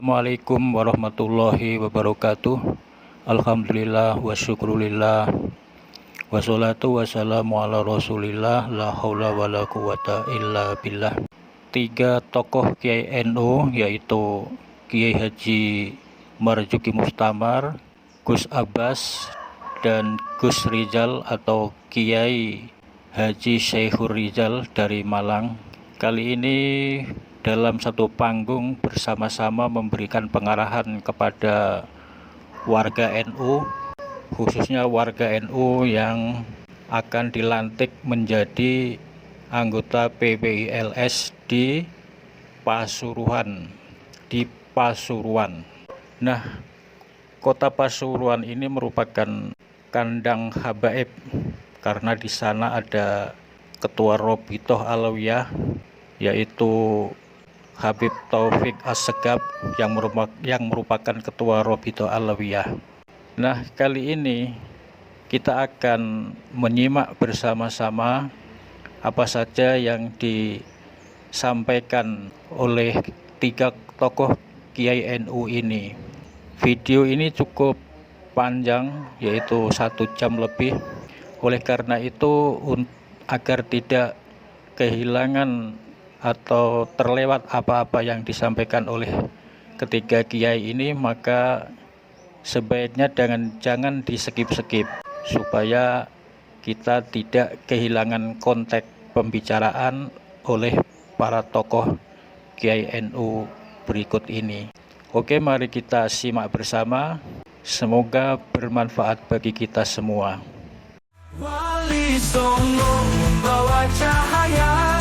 Assalamualaikum warahmatullahi wabarakatuh. Alhamdulillah wa syukrulillah. Wassalatu wassalamu ala rasulillah. La haula wa la quwata illa billah. Tiga tokoh Kiai NU yaitu Kiai Haji Marzuki Mustamar, Gus Abbas, dan Gus Rizal atau Kiai Haji Syekhur Rizal dari Malang. Kali ini dalam satu panggung bersama-sama memberikan pengarahan kepada warga NU, khususnya warga NU yang akan dilantik menjadi anggota PPILS di Pasuruan. Nah, kota Pasuruan ini merupakan kandang habaib karena di sana ada Ketua Robitoh Alawiyah yaitu Habib Taufik Assegaf yang merupakan Ketua Robitoh Alawiyah. Nah, kali ini kita akan menyimak bersama-sama apa saja yang disampaikan oleh tiga tokoh Kiai NU ini. Video ini cukup panjang, yaitu 1 jam lebih. Oleh karena itu, agar tidak kehilangan atau terlewat apa-apa yang disampaikan oleh ketiga kiai ini, maka sebaiknya jangan di-skip supaya kita tidak kehilangan konteks pembicaraan oleh para tokoh Kiai NU berikut ini. Oke, mari kita simak bersama. Semoga bermanfaat bagi kita semua. Wali Songo membawa cahaya,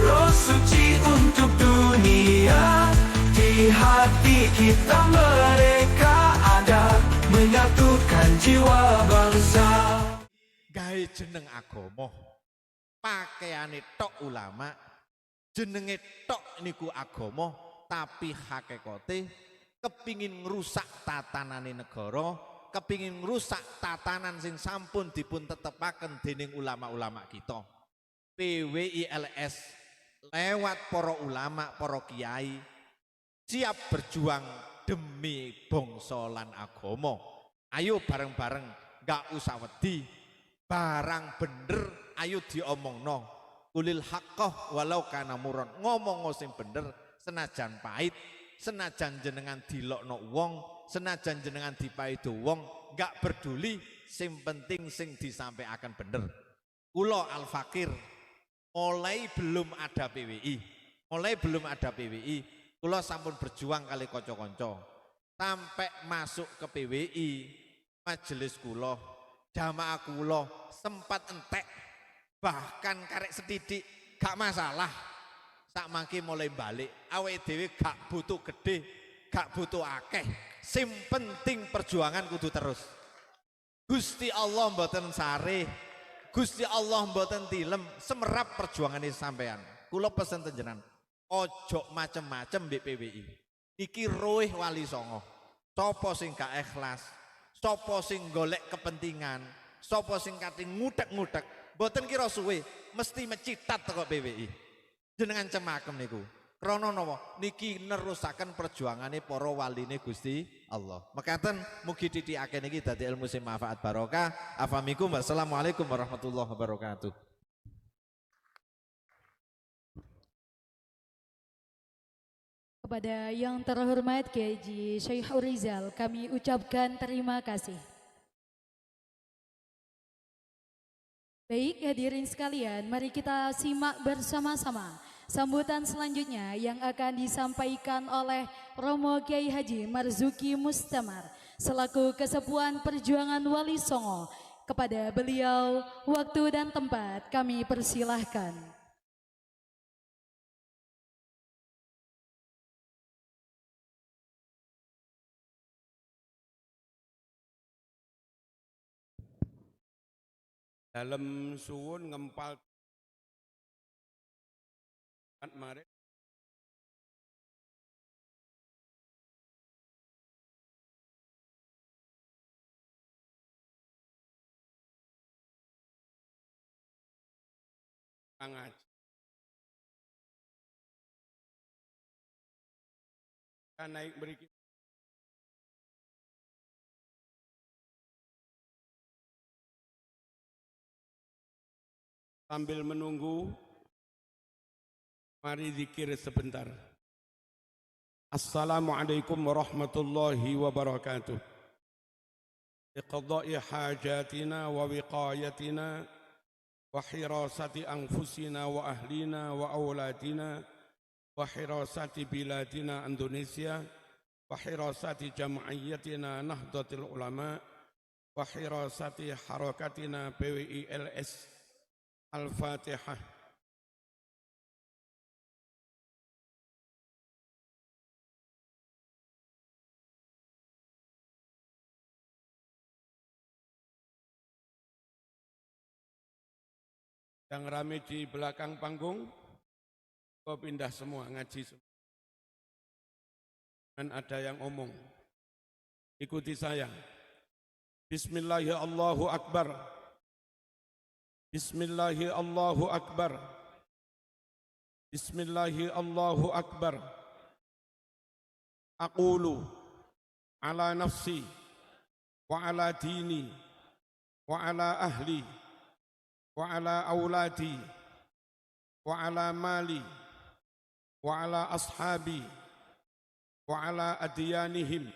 roh suci untuk dunia. Di hati kita mereka ada, menyatukan jiwa bangsa. Gawe jeneng agama, pakaiane tok ulama, jenenge tok niku agama, tapi hakikate kepingin ngrusak tatanane negara, kepingin ngrusak tatanan sing sampun dipun tetepaken dening ulama-ulama kita. PWILS lewat para ulama, para kiai siap berjuang demi bangsa lan agama. Ayo bareng-bareng, gak usah wedi, barang bener ayo diomongno. Kulil haqqah walau kana muron, ngomong sing bener senajan pahit, senajan jenengan dilokno wong, senajan jenengan dipaido wong, gak peduli, sing penting sing disampaikan bener. Kula Al Fakir mulai belum ada PWI, kula sampun berjuang kali kanca-kanca sampai masuk ke PWI. Majelis kula, jamaah kula sempat entek, bahkan karek setidik gak masalah. Sak mangke mulai balik, awake dhewe gak butuh gede, gak butuh akeh, sing penting perjuangan kudu terus. Gusti Allah mboten sare, Gusti Allah mboten tilem, semerap perjuangane sampean. Kula pesen tenjenan, ojo macem-macem mbek PWI. Iki roeh Wali Songo. Sopo sing gak ikhlas, sopo sing golek kepentingan, sopo sing kate ngudek-ngudek, mboten kira suwe mesti mecitat teko PWI. Jenengan cemakem niku. Krana napa? Niki nerusaken perjuangane para waline Gusti Allah. Mekaten mugi titihake niki dadi ilmu sing manfaat barokah. Afamikum wassalamualaikum warahmatullahi wabarakatuh. Kepada yang terhormat Kiai Haji Syekhur Rizal, kami ucapkan terima kasih. Baik hadirin sekalian, mari kita simak bersama-sama sambutan selanjutnya yang akan disampaikan oleh Romo Kiai Haji Marzuki Mustamar selaku Kesepuhan Perjuangan Wali Songo. Kepada beliau, waktu dan tempat kami persilahkan. Dalam suwun ngempal mari ngaji naik beriki sambil menunggu, mari zikir sebentar. Assalamualaikum warahmatullahi wabarakatuh. Biqada'i hajatina wa wiqayatina wa hirasati anfusina wa ahlina wa awladina wa hirasati biladina Indonesia wa hirasati jam'iyyatina Nahdlatul Ulama wa hirasati harakatina PWILS. Al-Fatihah. Yang rame di belakang panggung, kau pindah semua, ngaji semua. Dan ada yang omong. Ikuti saya. Bismillahirrahmanirrahim. Allahu Akbar. Bismillahirrahmanirrahim. Allahu Akbar. Bismillahirrahmanirrahim. Allahu Akbar. Aqulu ala nafsi wa ala dini wa ala ahli wa ala auladi wa ala mali wa ala ashabi wa ala adyanihim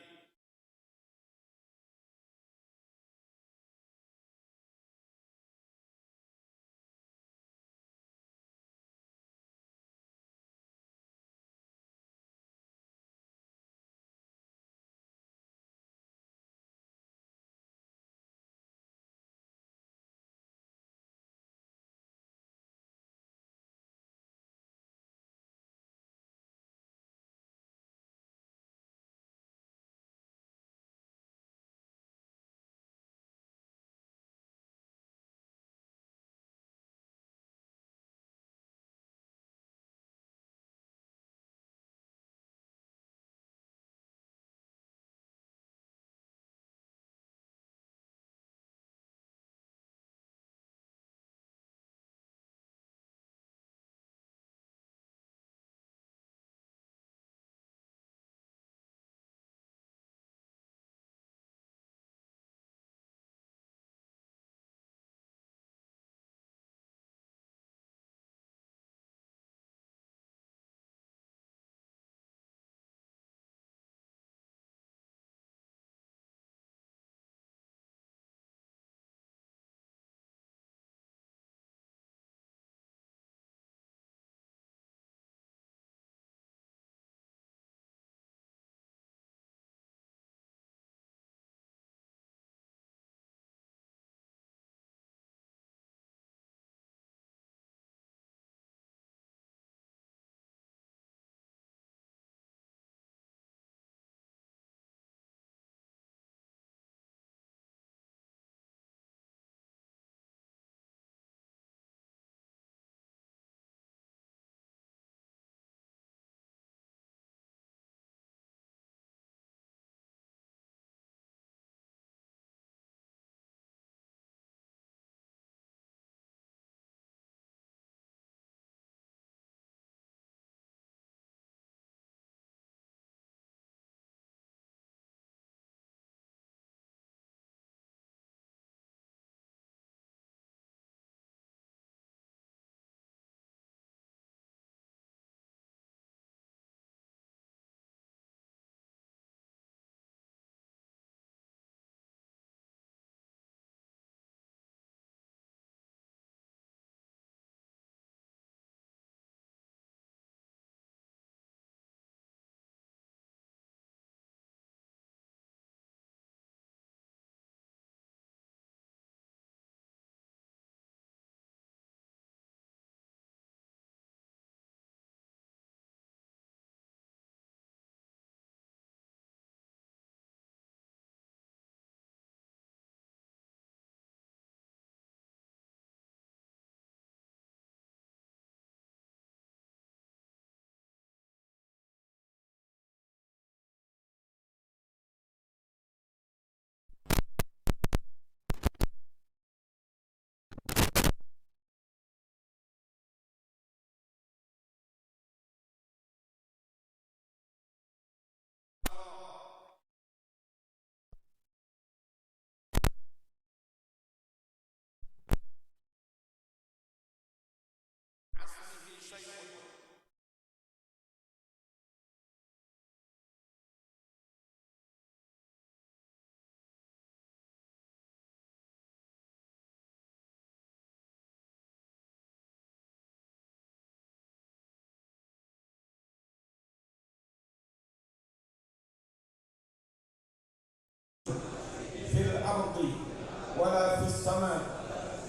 ولا في السماء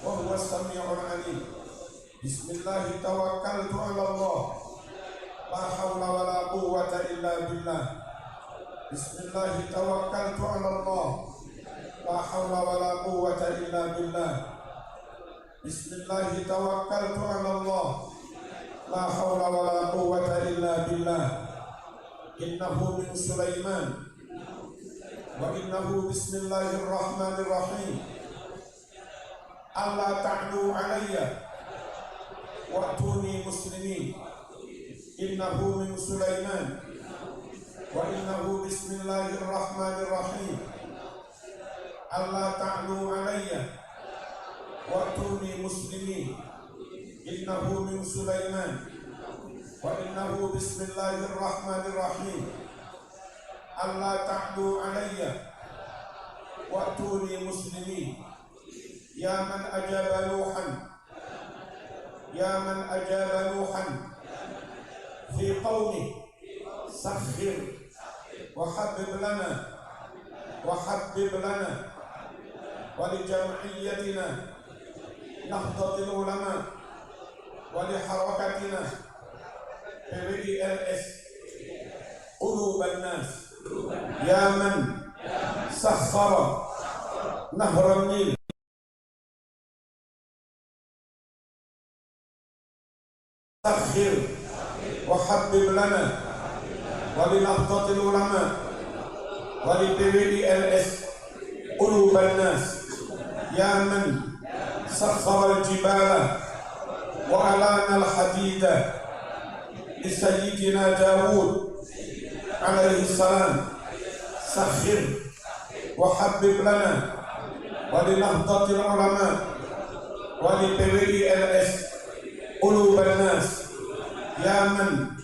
وهو السميع العليم. بسم الله توكلت على الله لا حول ولا قوة إلا بالله. بسم الله توكلت على الله لا حول ولا قوة إلا بالله. بسم الله توكلت على الله لا حول ولا قوة إلا بالله. إنه من سليمان وإنه بسم الله الرحمن الرحيم. ألا تعلوا علي وأتوني مسلمين. إنه من سليمان وإنه بسم الله الرحمن الرحيم. ألا تعلوا علي وأتوني مسلمين. إنه من سليمان وإنه بسم الله الرحمن الرحيم. ألا تعلوا علي وأتوني مسلمين. يا من أجاب نوحا يا من أجاب نوحا في قومه سخر وحبب لنا ولجمعيتنا نهضة العلماء ولحركتنا PWLS قلوب الناس. يا من سخر نهر النيل سخر وحبب لنا ولنهضة العلماء ولPWLS قلوب الناس. يا من سخر الجبال وألان الحديد لسيدنا داود عليه السلام سخر وحبب لنا ولنهضة العلماء ولPWLS قلوب الناس. يا من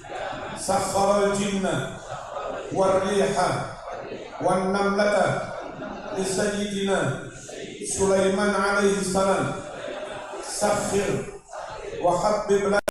سخر الجن والريح والنملة لسيدنا سليمان عليه السلام سخر وحبب لنا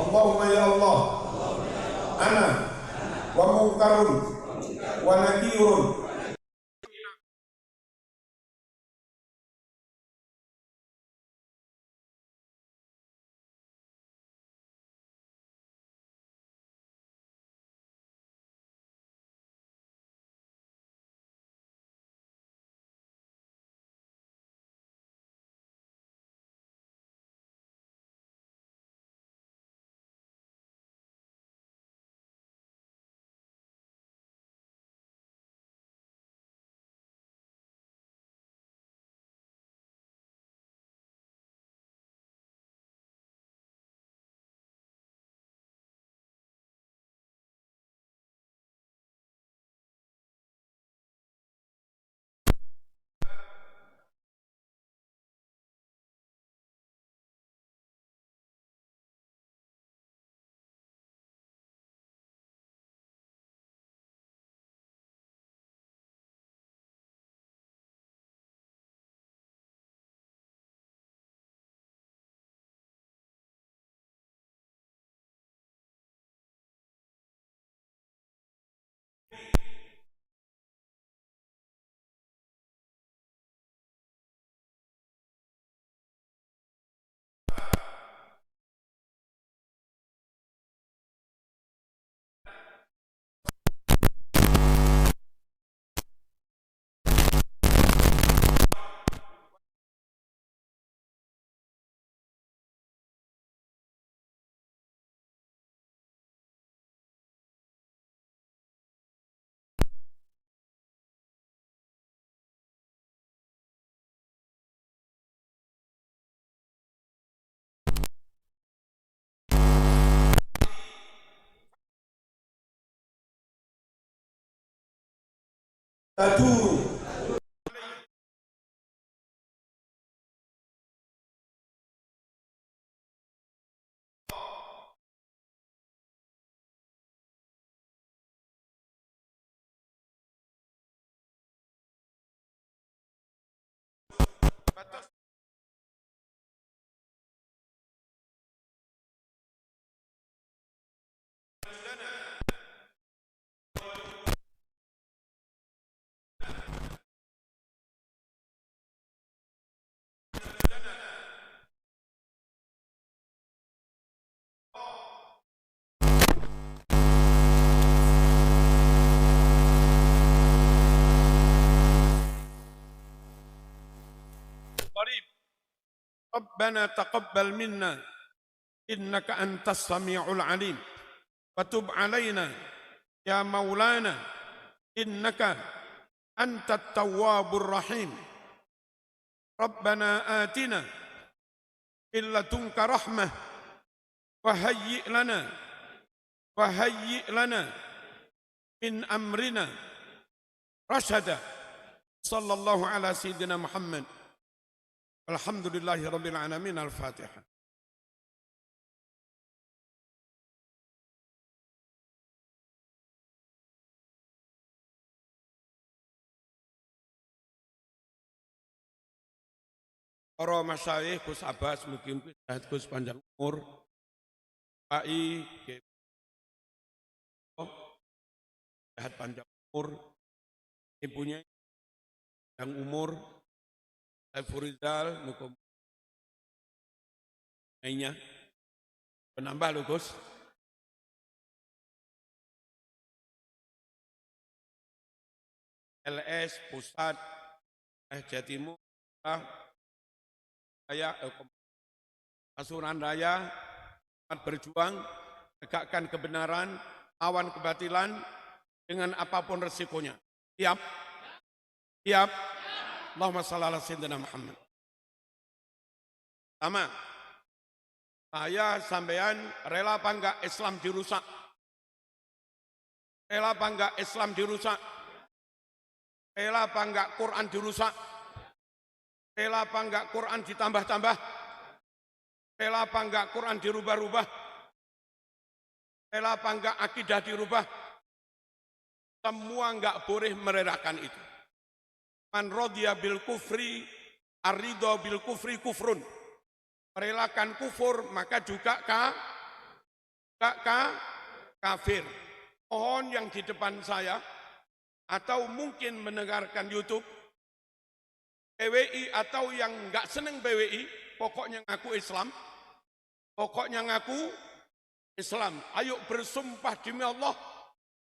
اللهم يا الله أنا ومنكر ونكير تدور قريب. ربنا تقبل منا إنك أنت السميع العليم وتب علينا يا مولانا إنك أنت التواب الرحيم. ربنا آتنا من لدنك رحمة وهيئ لنا من أمرنا رشدا. صلى الله على سيدنا محمد. Alhamdulillahi Rabbil Alamin. Al-Fatihah. Para masyayikh Gus Abbas mugi-mugi sehat Gus panjang umur. Pai sehat panjang umur. Ibunya yang umur Furizal mukum lainnya penambah loh Gus. LS Pusat Jatimur Raya Pasuruan Raya berjuang tegakkan kebenaran, lawan kebatilan dengan apapun resikonya. Siap? Siap? Allahumma shalli ala sayyidina Muhammad. Sama, saya sampean rela apa enggak Islam dirusak? Rela apa enggak Islam dirusak? Rela apa enggak Quran dirusak? Rela apa enggak Quran ditambah-tambah? Rela apa enggak Quran dirubah-rubah? Rela apa enggak akidah dirubah? Semua enggak boleh merelakan itu. Man radiya bil kufri, ar-ridha bil kufri kufrun. Merelakan kufur, maka juga kafir. Mohon yang di depan saya, atau mungkin mendengarkan YouTube, PWI atau yang enggak seneng PWI, pokoknya ngaku Islam, pokoknya ngaku Islam. Ayo bersumpah demi Allah,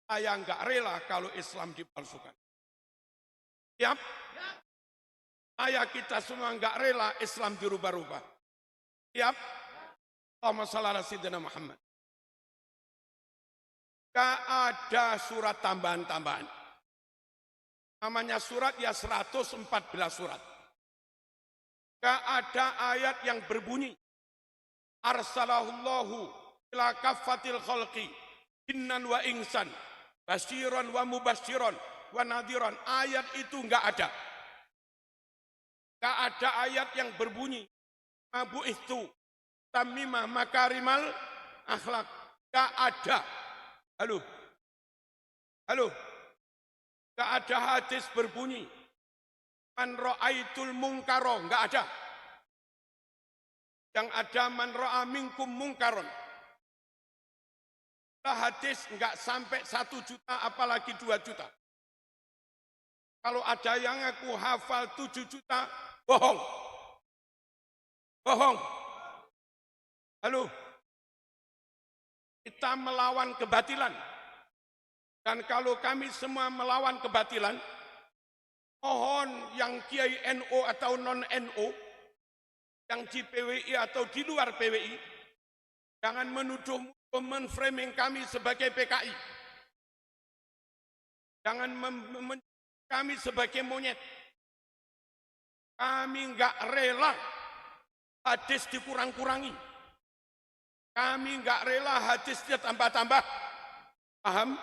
saya enggak rela kalau Islam dipalsukan. Siap? Ayah kita semua enggak rela Islam dirubah-rubah. Siap? Allahumma shalli ala sayyidina Muhammad. Enggak ada surat tambahan-tambahan. Namanya surat ya 114 surat. Enggak ada ayat yang berbunyi arsalahullahu ila kaffatil khalqi innan wa insan basyiran wa mubasyiran wa nadhiran. Ayat itu enggak ada. Enggak ada ayat yang berbunyi mabu itu tamimah makarimal akhlak. Enggak ada. Halo. Enggak ada hadis berbunyi man ra'aitul munkaro. Enggak ada. Yang ada man ra'a minkum munkaron. Hadis enggak sampai 1 juta apalagi 2 juta. Kalau ada yang aku hafal 7 juta, bohong. Bohong. Halo. Kita melawan kebatilan. Dan kalau kami semua melawan kebatilan, mohon yang Kiai NU atau non-NU, yang di PWI atau di luar PWI, jangan menuduh menframing kami sebagai PKI. Jangan kami sebagai monyet. Kami enggak rela hadis dikurang-kurangi. Kami enggak rela hadis dia tambah-tambah. Paham?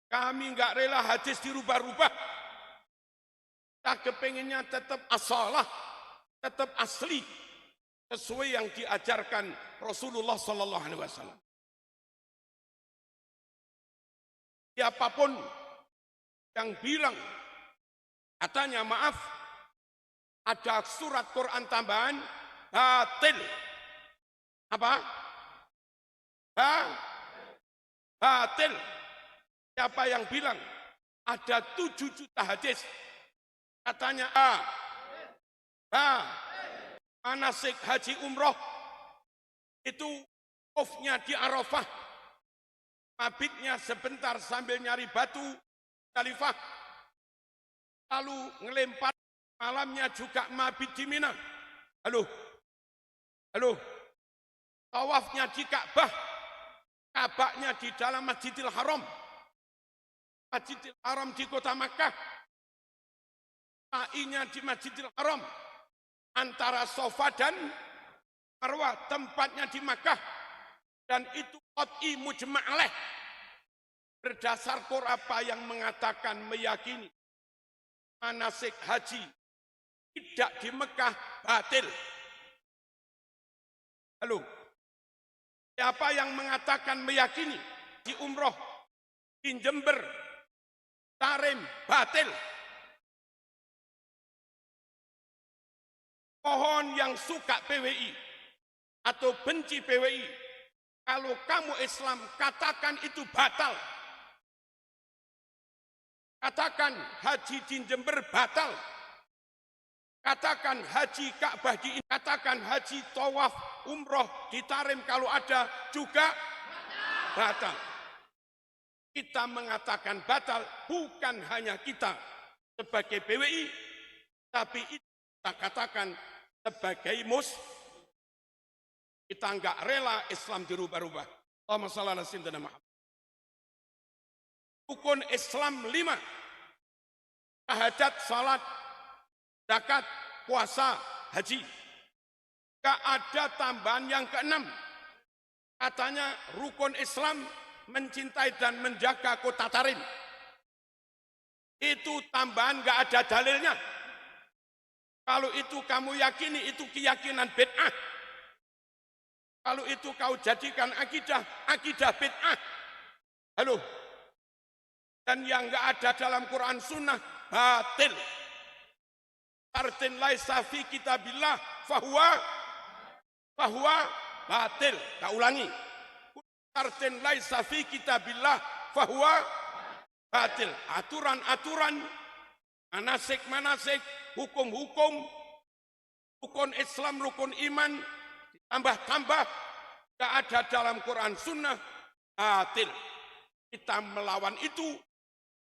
Kami nggak rela hadis dirubah-rubah. Kita kepengennya tetap asalah, tetap asli, sesuai yang diajarkan Rasulullah Sallallahu Alaihi Wasallam. Siapapun yang bilang, katanya maaf, ada surat Quran tambahan, batil. Apa? Batil. Siapa yang bilang ada 7 juta hadis? Katanya manasik haji umroh itu wukufnya di Arafah, mabitnya sebentar sambil nyari batu Khalifah, lalu ngelempar, malamnya juga mabit di Mina. Halo, tawafnya di Ka'bah, Ka'bahnya di dalam Masjidil Haram, Masjidil Haram di kota Makkah, sa'inya di Masjidil Haram, antara Safa dan Marwah, tempatnya di Makkah, dan itu qat'i mujma' alaih. Berdasar Quran apa yang mengatakan meyakini manasik haji tidak di Mekah batil. Halo, siapa yang mengatakan meyakini di umroh, di Jember, Tarim batil? Mohon yang suka PWI atau benci PWI, kalau kamu Islam katakan itu batal. Katakan haji di Jember batal. Katakan haji Ka'bah katakan haji tawaf umroh di Tarim kalau ada juga batal. Kita mengatakan batal, bukan hanya kita sebagai PWI, tapi itu kita katakan sebagai kita enggak rela Islam dirubah-rubah. Allahumma shalli ala sayyidina Muhammad. Rukun Islam 5, syahadat, salat, zakat, puasa, haji. Enggak ada tambahan yang ke-6. Katanya rukun Islam mencintai dan menjaga kota Tarim. Itu tambahan enggak ada dalilnya. Kalau itu kamu yakini, itu keyakinan bid'ah. Kalau itu kau jadikan akidah bid'ah. Halo. Dan yang enggak ada dalam Quran Sunnah, batil. Artin laisa fi kitabillah fahuwa batil. Tak ulangi. Artin laisa fi kitabillah fahuwa batil. Aturan-aturan, manasik-manasik, hukum-hukum, rukun Islam, rukun iman, ditambah-tambah, tidak ada dalam Quran Sunnah, batil. Kita melawan itu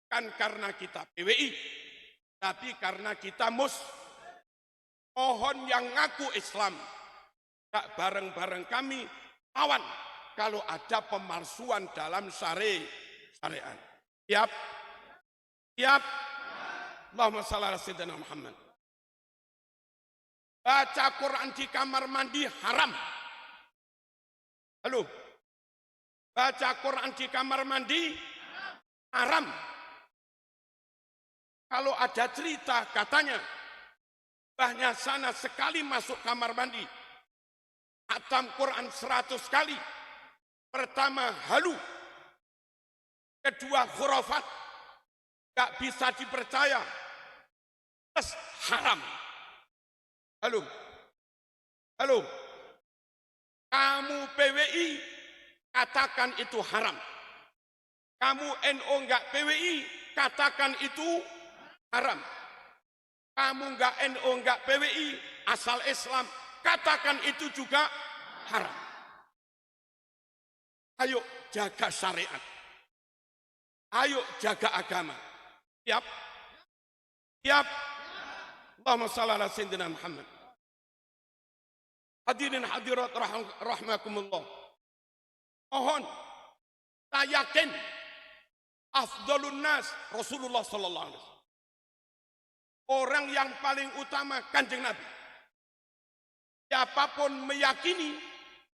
bukan karena kita PWI, tapi karena kita mohon yang ngaku Islam, tak bareng-bareng kami lawan kalau ada pemalsuan dalam syariat. Siap? Siap? Allahumma shalli ala sayyidina Muhammad. Baca Quran di kamar mandi haram. Halo. Baca Quran di kamar mandi haram. Kalau ada cerita katanya mbahnya sana sekali masuk kamar mandi, khatam Quran 100 kali. Pertama halu, kedua khurafat, gak bisa dipercaya, terus haram. Halo, kamu PWI katakan itu haram. Kamu NU enggak PWI katakan itu haram. Kamu enggak NU enggak PWI asal Islam katakan itu juga haram. Ayo jaga syariat. Ayo jaga agama. Siap? Siap? Allahumma shalli ala sayyidina Muhammad. Hadirin hadirat rahmakumullah. Mohon, saya yakin afdalun nas Rasulullah sallallahu alaihi wasallam. Orang yang paling utama Kanjeng Nabi. Siapapun meyakini,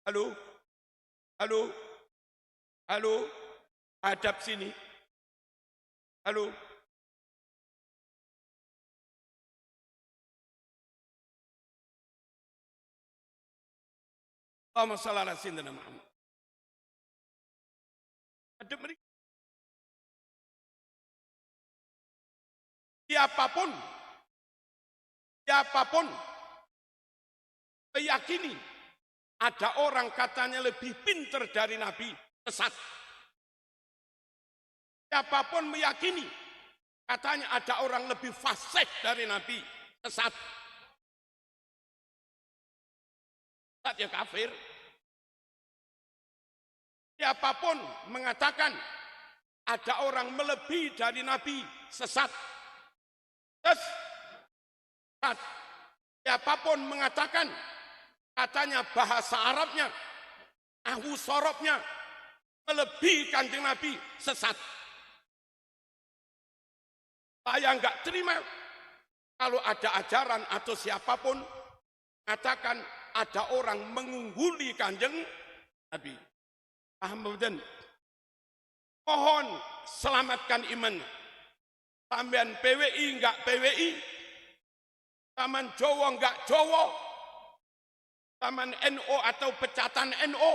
halo, hadap sini. Halo. Allahumma shalli ala sayyidina Muhammad. Ada mereka. Siapapun meyakini ada orang katanya lebih pintar dari Nabi, sesat. Siapapun meyakini katanya ada orang lebih fasih dari Nabi, sesat. Sesat ya kafir. Siapapun mengatakan ada orang melebihi dari Nabi, sesat. Sesat. Siapapun mengatakan katanya bahasa Arabnya, ahwu sorobnya melebihi Kanjeng Nabi, sesat. Saya enggak terima kalau ada ajaran atau siapapun katakan ada orang mengungguli Kanjeng Nabi. Paham betul? Mohon selamatkan iman. Sampean PWI enggak PWI, taman Jawa enggak Jawa, taman NO atau pecatan NO,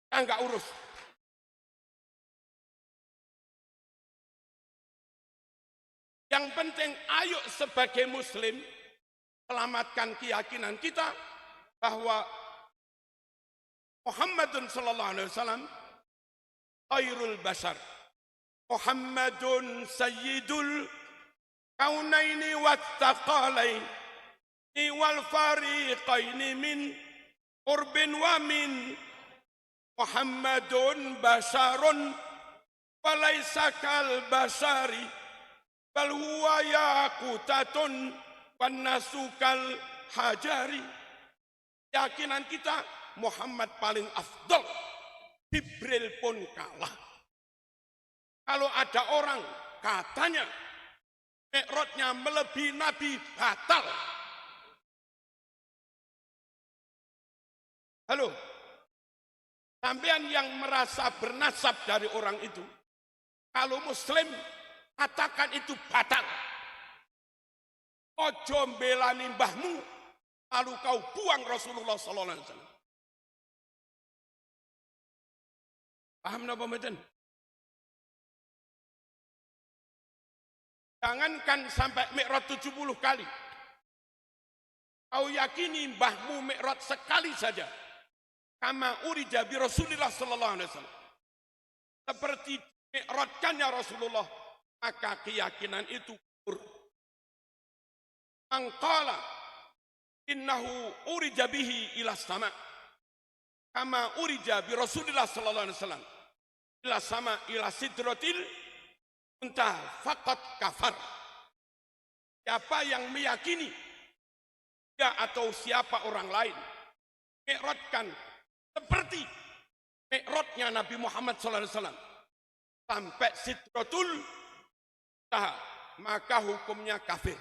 saya enggak urus. Yang penting ayo sebagai muslim selamatkan keyakinan kita bahwa Muhammadun sallallahu alaihi wasallam khairul bashar. Muhammadun sayyidul kaunaini wattaqalaini wal fariqaini min qurbin wa min. Muhammadun basharun walaysa kal bashari bal huwa yaqutatun wan nasukal hajari. Keyakinan kita Muhammad paling afdal, Jibril pun kalah. Kalau ada orang katanya Mi'rajnya melebihi Nabi, batal. Halo, sampean yang merasa bernasab dari orang itu, kalau muslim katakan itu batal. Ojo mbelani mbahmu, lalu kau buang Rasulullah sallallahu alaihi wasallam. Paham napa mboten? Jangankan sampai Mi'raj 70 kali. Kau yakini mbahmu Mi'raj sekali saja. Kama urija bi Rasulillah sallallahu alaihi wasallam. Seperti Mi'rajkannya Rasulullah, maka keyakinan itu kufur. Angqala innahu urija bihi ila sama. Kama urija bi Rasulillah sallallahu alaihi wasallam ila sama ila sidratil muntaha faqat kafar. Siapa yang meyakini dia atau siapa orang lain mi'rajkan seperti mi'rajnya Nabi Muhammad sallallahu alaihi wasallam sampai sidratul muntaha, maka hukumnya kafir.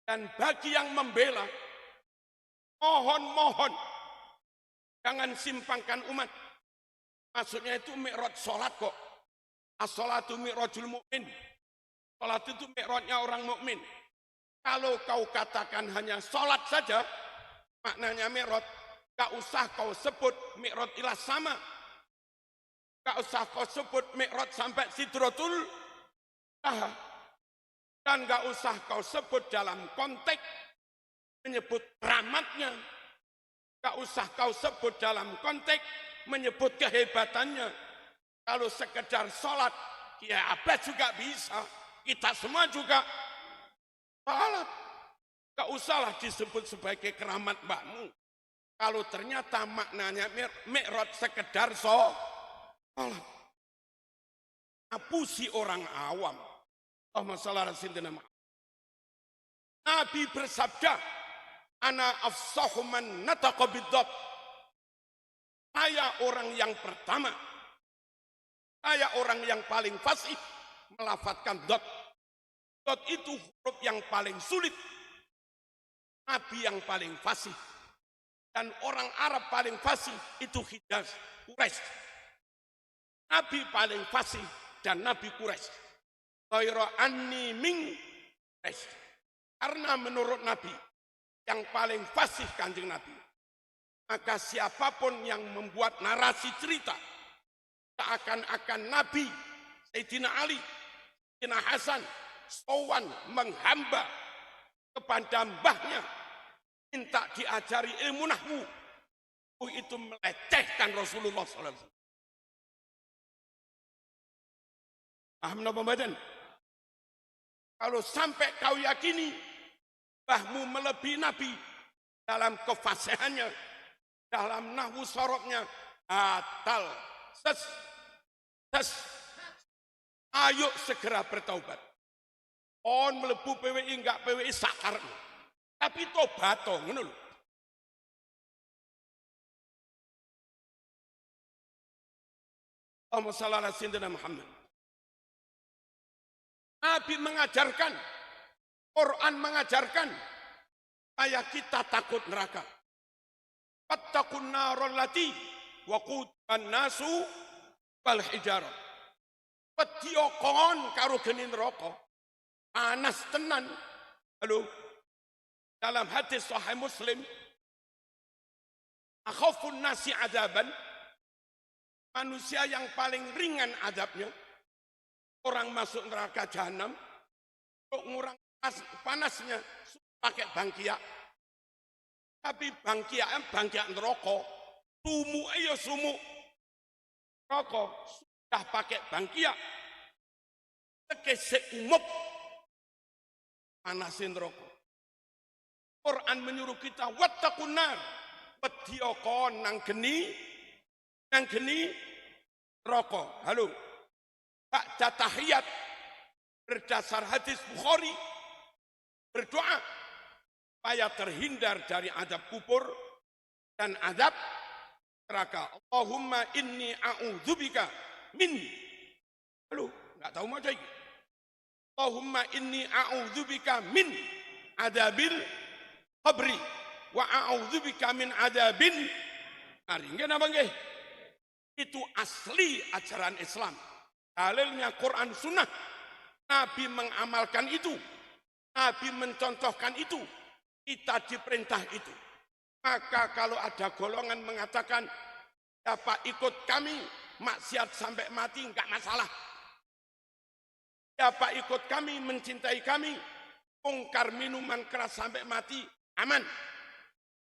Dan bagi yang membela, mohon jangan simpangkan umat. Maksudnya itu mi'raj sholat kok. As-sholatu mi'rajul mu'min. Sholat itu mi'rajnya orang mukmin. Kalau kau katakan hanya sholat saja, maknanya mi'raj, gak usah kau sebut mi'raj ila sama. Gak usah kau sebut mi'raj sampai sidratul muntaha. Dan gak usah kau sebut dalam konteks menyebut keramatnya. Gak usah kau sebut dalam konteks menyebut kehebatannya. Kalau sekedar sholat, ya Abbas juga bisa. Kita semua juga sholat. Gak usahlah disebut sebagai keramat mbakmu. Kalau ternyata maknanya mi'raj sekedar sholat. Hapusi orang awam. Allahumma shalli ala sayyidina Muhammad. Nabi bersabda, ana afsahu man nataqa bid-dhab. Saya orang yang pertama, saya orang yang paling fasih melafadzkan dhab. Dhab itu huruf yang paling sulit. Nabi yang paling fasih. Dan orang Arab paling fasih itu Hijaz, Quraisy. Nabi paling fasih dan Nabi Quraisy. Ghaira anni min Quraisy. Karena menurut Nabi, yang paling fasih Kanjeng Nabi, maka siapapun yang membuat narasi cerita seakan-akan Nabi Sayyidina Ali, Sayyidina Hasan sowan menghamba kepada mbahnya, minta diajari ilmu nahwu, itu melecehkan Rasulullah SAW. Paham napa mboten? Kalau sampai kau yakini mbahmu melebihi Nabi dalam kefasihannya, dalam nahwu sorobnya, batal. Ayo segera bertaubat. On melebu PWI enggak PWI sakar. Tapi tobat toh, ngono lho. Allahumma shalli ala sayyidina Muhammad. Nabi mengajarkan, Quran mengajarkan, supaya kita takut neraka. Fattaqun narol lati waqudan nasu wal hijarah. Wedya kon karo geni neraka. Panas tenan. Halo. Dalam hadis Sahih Muslim, akhafun nasi adaban, manusia yang paling ringan adabnya, orang masuk neraka jahanam, untuk ngurang panasnya pakai bangkia. Tapi bangkia neraka, sumu ayo sumu. Neraka sudah pakai bangkia, tegese umup panasin neraka. Quran menyuruh kita wattaqun nar, wedya kon nang geni neraka. Halo. Ba'da tahiyat berdasar hadis Bukhari berdoa supaya terhindar dari azab kubur dan azab neraka. Allahumma inni a'udzubika min. Halo, enggak tahu macam ini. Allahumma inni a'udzubika min adabil qabri wa a'udzubika min adabin nari. Nggih napa nggih? Itu asli ajaran Islam. Dalilnya Quran Sunnah. Nabi mengamalkan itu. Nabi mencontohkan itu. Kita diperintah itu. Maka kalau ada golongan mengatakan, siapa ikut kami, maksiat sampai mati, enggak masalah. Siapa ikut kami, mencintai kami, bongkar minuman keras sampai mati, aman.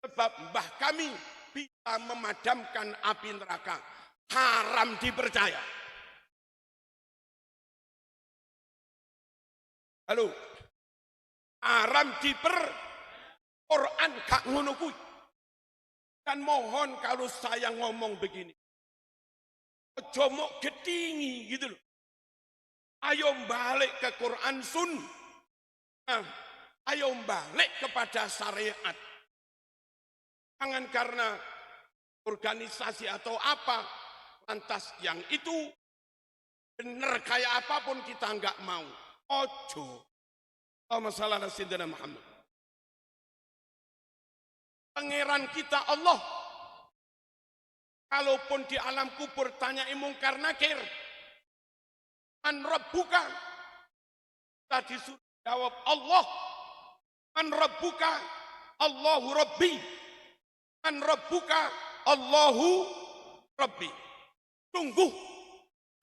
Sebab mbah kami bisa memadamkan api neraka. Haram dipercaya. Halo, haram Quran gak ngono kuwi. Dan mohon kalau saya ngomong begini, aja mok getingi gitu loh. Ayo balik ke Quran Sunnah. Ayo balik kepada syariat. Jangan karena organisasi atau apa, lantas yang itu benar kayak apapun kita enggak mau. Ojo. Allahumma shalli ala sayyidina Muhammad. Pangeran kita Allah. Kalaupun di alam kubur tanya mungkar nakir. Man rabbuka? Tadi sudah jawab Allah. Man rabbuka? Allahu Rabbi. Man rabbuka? Allahu Rabbi. Sungguh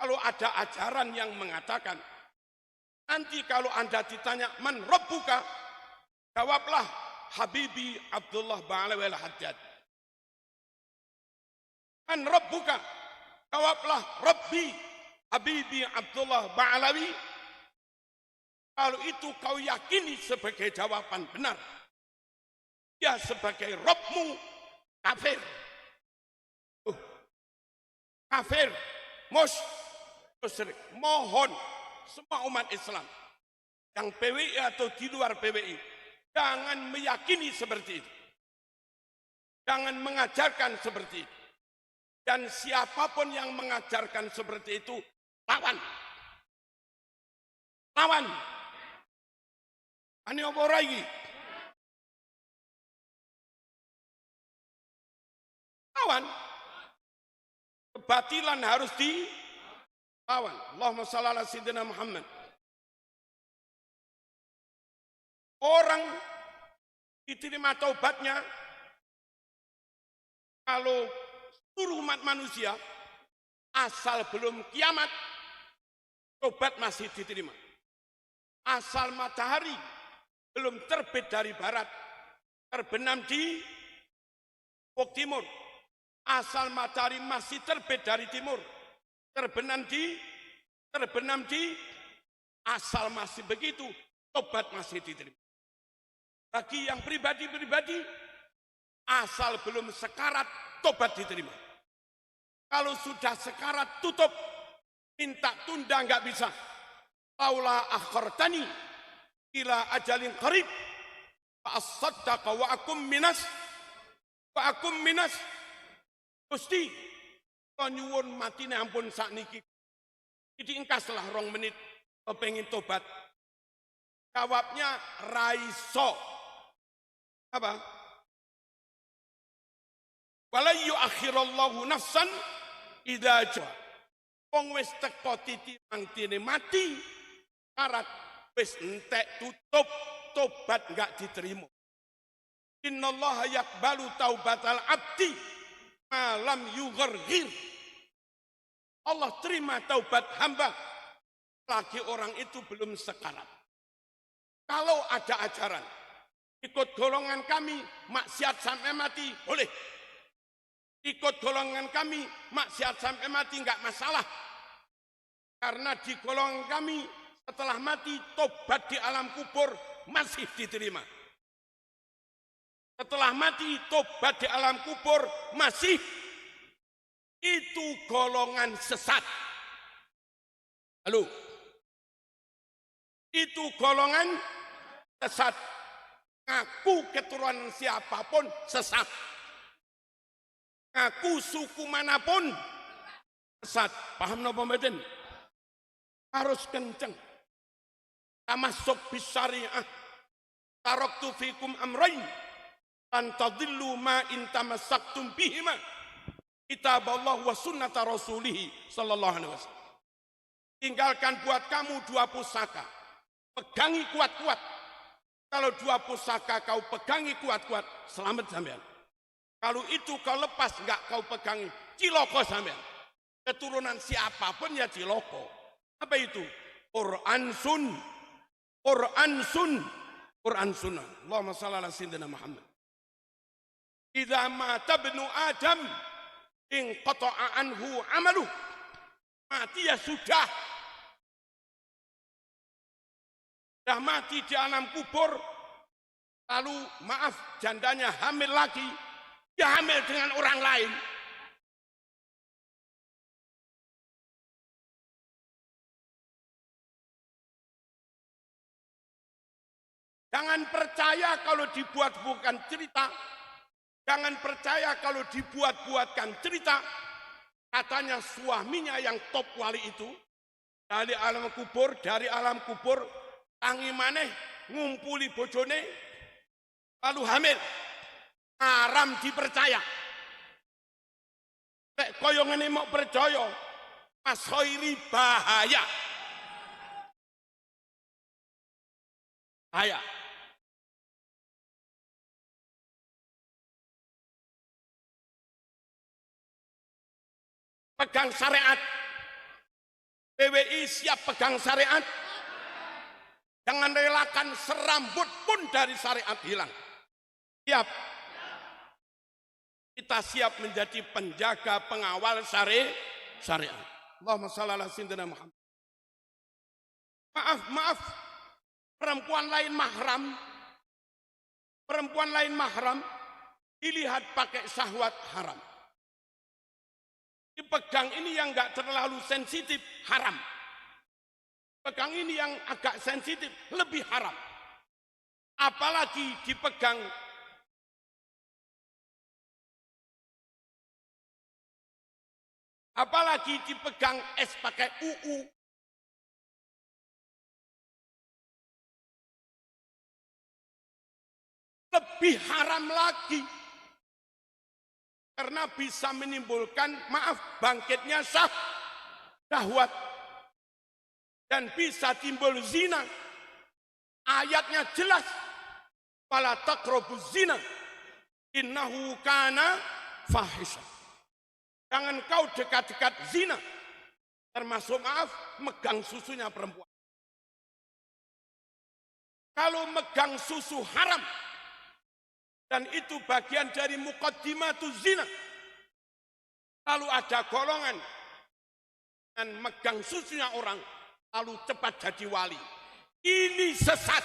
kalau ada ajaran yang mengatakan, nanti kalau Anda ditanya, man rabbuka? Jawablah, Habibi Abdullah Ba'alawi al-Haddad. Man rabbuka? Jawablah, Rabbi Habibi Abdullah Ba'alawi. Kalau itu kau yakini sebagai jawaban benar, dia sebagai Rabbmu kafir. Kafir, musyrik. Mohon semua umat Islam yang PWI atau di luar PWI jangan meyakini seperti itu, jangan mengajarkan seperti itu, dan siapapun yang mengajarkan seperti itu lawan. Ani apa lagi? Lawan. Kebatilan harus lawan. Allahumma shalli ala sayyidina Muhammad. Orang diterima taubatnya kalau seluruh umat manusia asal belum kiamat taubat masih diterima. Asal matahari belum terbit dari barat, terbenam di ufuk timur. Asal matahari masih terbit dari timur, terbenam di asal masih begitu, tobat masih diterima. Bagi yang pribadi-pribadi, asal belum sekarat, tobat diterima. Kalau sudah sekarat, tutup, minta tunda nggak bisa. Laula akhartani ila ajalin qarib fa asaddaqa wa akum minas Gusti nyuwun matine ampun sakniki iki engkaslah 2 menit kepengin tobat. Jawabnya raiso apa wala yuakhirallahu nafsan idza jaa wong wis teko titik mangtine mati syarat wis entek tutup tobat enggak diterima. Innallaha yaqbalu taubatal abdi malam yugharghir. Allah terima taubat hamba lagi orang itu belum sekarat. Kalau ada ajaran ikut golongan kami maksiat sampai mati boleh. Ikut golongan kami maksiat sampai mati enggak masalah. Karena di golongan kami setelah mati tobat di alam kubur masih diterima. Setelah mati tobat di alam kubur masih. Itu golongan sesat. Halo. Itu golongan sesat. Ngaku keturunan siapapun sesat. Ngaku suku manapun sesat. Paham napa mboten? Harus kenceng. Tamasuk bisyariah. Taraktu fikum amrayn lan tadillu ma in tamassaktum bihima. Kitab Allah wa sunnata rasulih sallallahu alaihi wasallam. Tinggalkan buat kamu 2 pusaka. Pegangi kuat-kuat. Kalau 2 pusaka kau pegangi kuat-kuat, selamat sampean. Kalau itu kau lepas enggak kau pegangi, ciloko sampean. Keturunan siapapun ya ciloko. Apa itu? Quran sunnah. Allahumma shalli ala sayyidina Muhammad. Idza mata ibnu Adam inqata'a anhu amalu. Mati ya sudah. Sudah mati di alam kubur. Lalu maaf jandanya hamil lagi. Dia hamil dengan orang lain. Jangan percaya kalau dibuat-buatkan cerita. Jangan percaya kalau dibuat-buatkan cerita. Katanya suaminya yang top wali itu. Dari alam kubur. Tangi maneh ngumpuli bojone. Lalu hamil. Haram dipercaya. Nek koyo ngene mau percaya. Mas Khairi bahaya. Bahaya. Pegang syariat. PWI siap pegang syariat. Jangan relakan serambut pun dari syariat hilang. Siap. Kita siap menjadi penjaga pengawal syariat. Allahumma shalli ala sayyidina Muhammad. Maaf. Perempuan lain mahram dilihat pakai syahwat haram. Dipegang ini yang enggak terlalu sensitif, haram. Pegang ini yang agak sensitif, lebih haram. Apalagi dipegang es pakai UU. Lebih haram lagi. Karena bisa menimbulkan, bangkitnya syahwat. dan bisa timbul zina. Ayatnya jelas, wala taqrabuz zina innahu kana fahisha. Jangan kau dekat-dekat zina, termasuk maaf megang susunya perempuan. Kalau megang susu haram, dan itu bagian dari muqaddimatuz zina. Lalu ada golongan dan megang susunya orang, lalu cepat jadi wali. Ini sesat.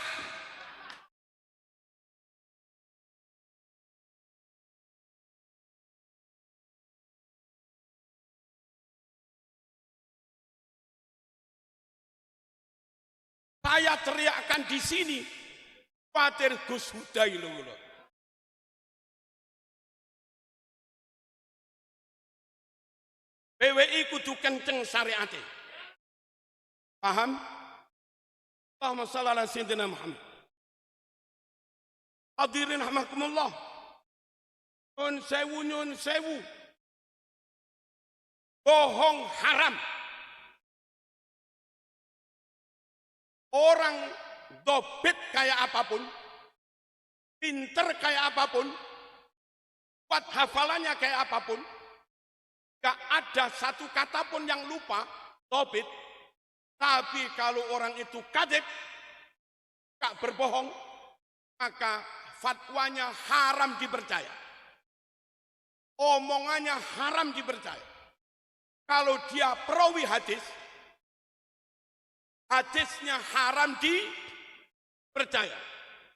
Saya teriakkan di sini, khawatir Gus Hudai lho. PWI kudu kenceng syariate. Paham? Allahumma shalli ala sayyidina Muhammad. Hadirin rahmakumullah. Nyun sewu. Bohong haram. Orang dobit kayak apapun, pinter kayak apapun, kuat hafalannya kayak apapun, gak ada satu kata pun yang lupa, dobit. Tapi kalau orang itu kadzib, gak berbohong, maka fatwanya haram dipercaya. Omongannya haram dipercaya. Kalau dia perawi hadis, hadisnya haram dipercaya.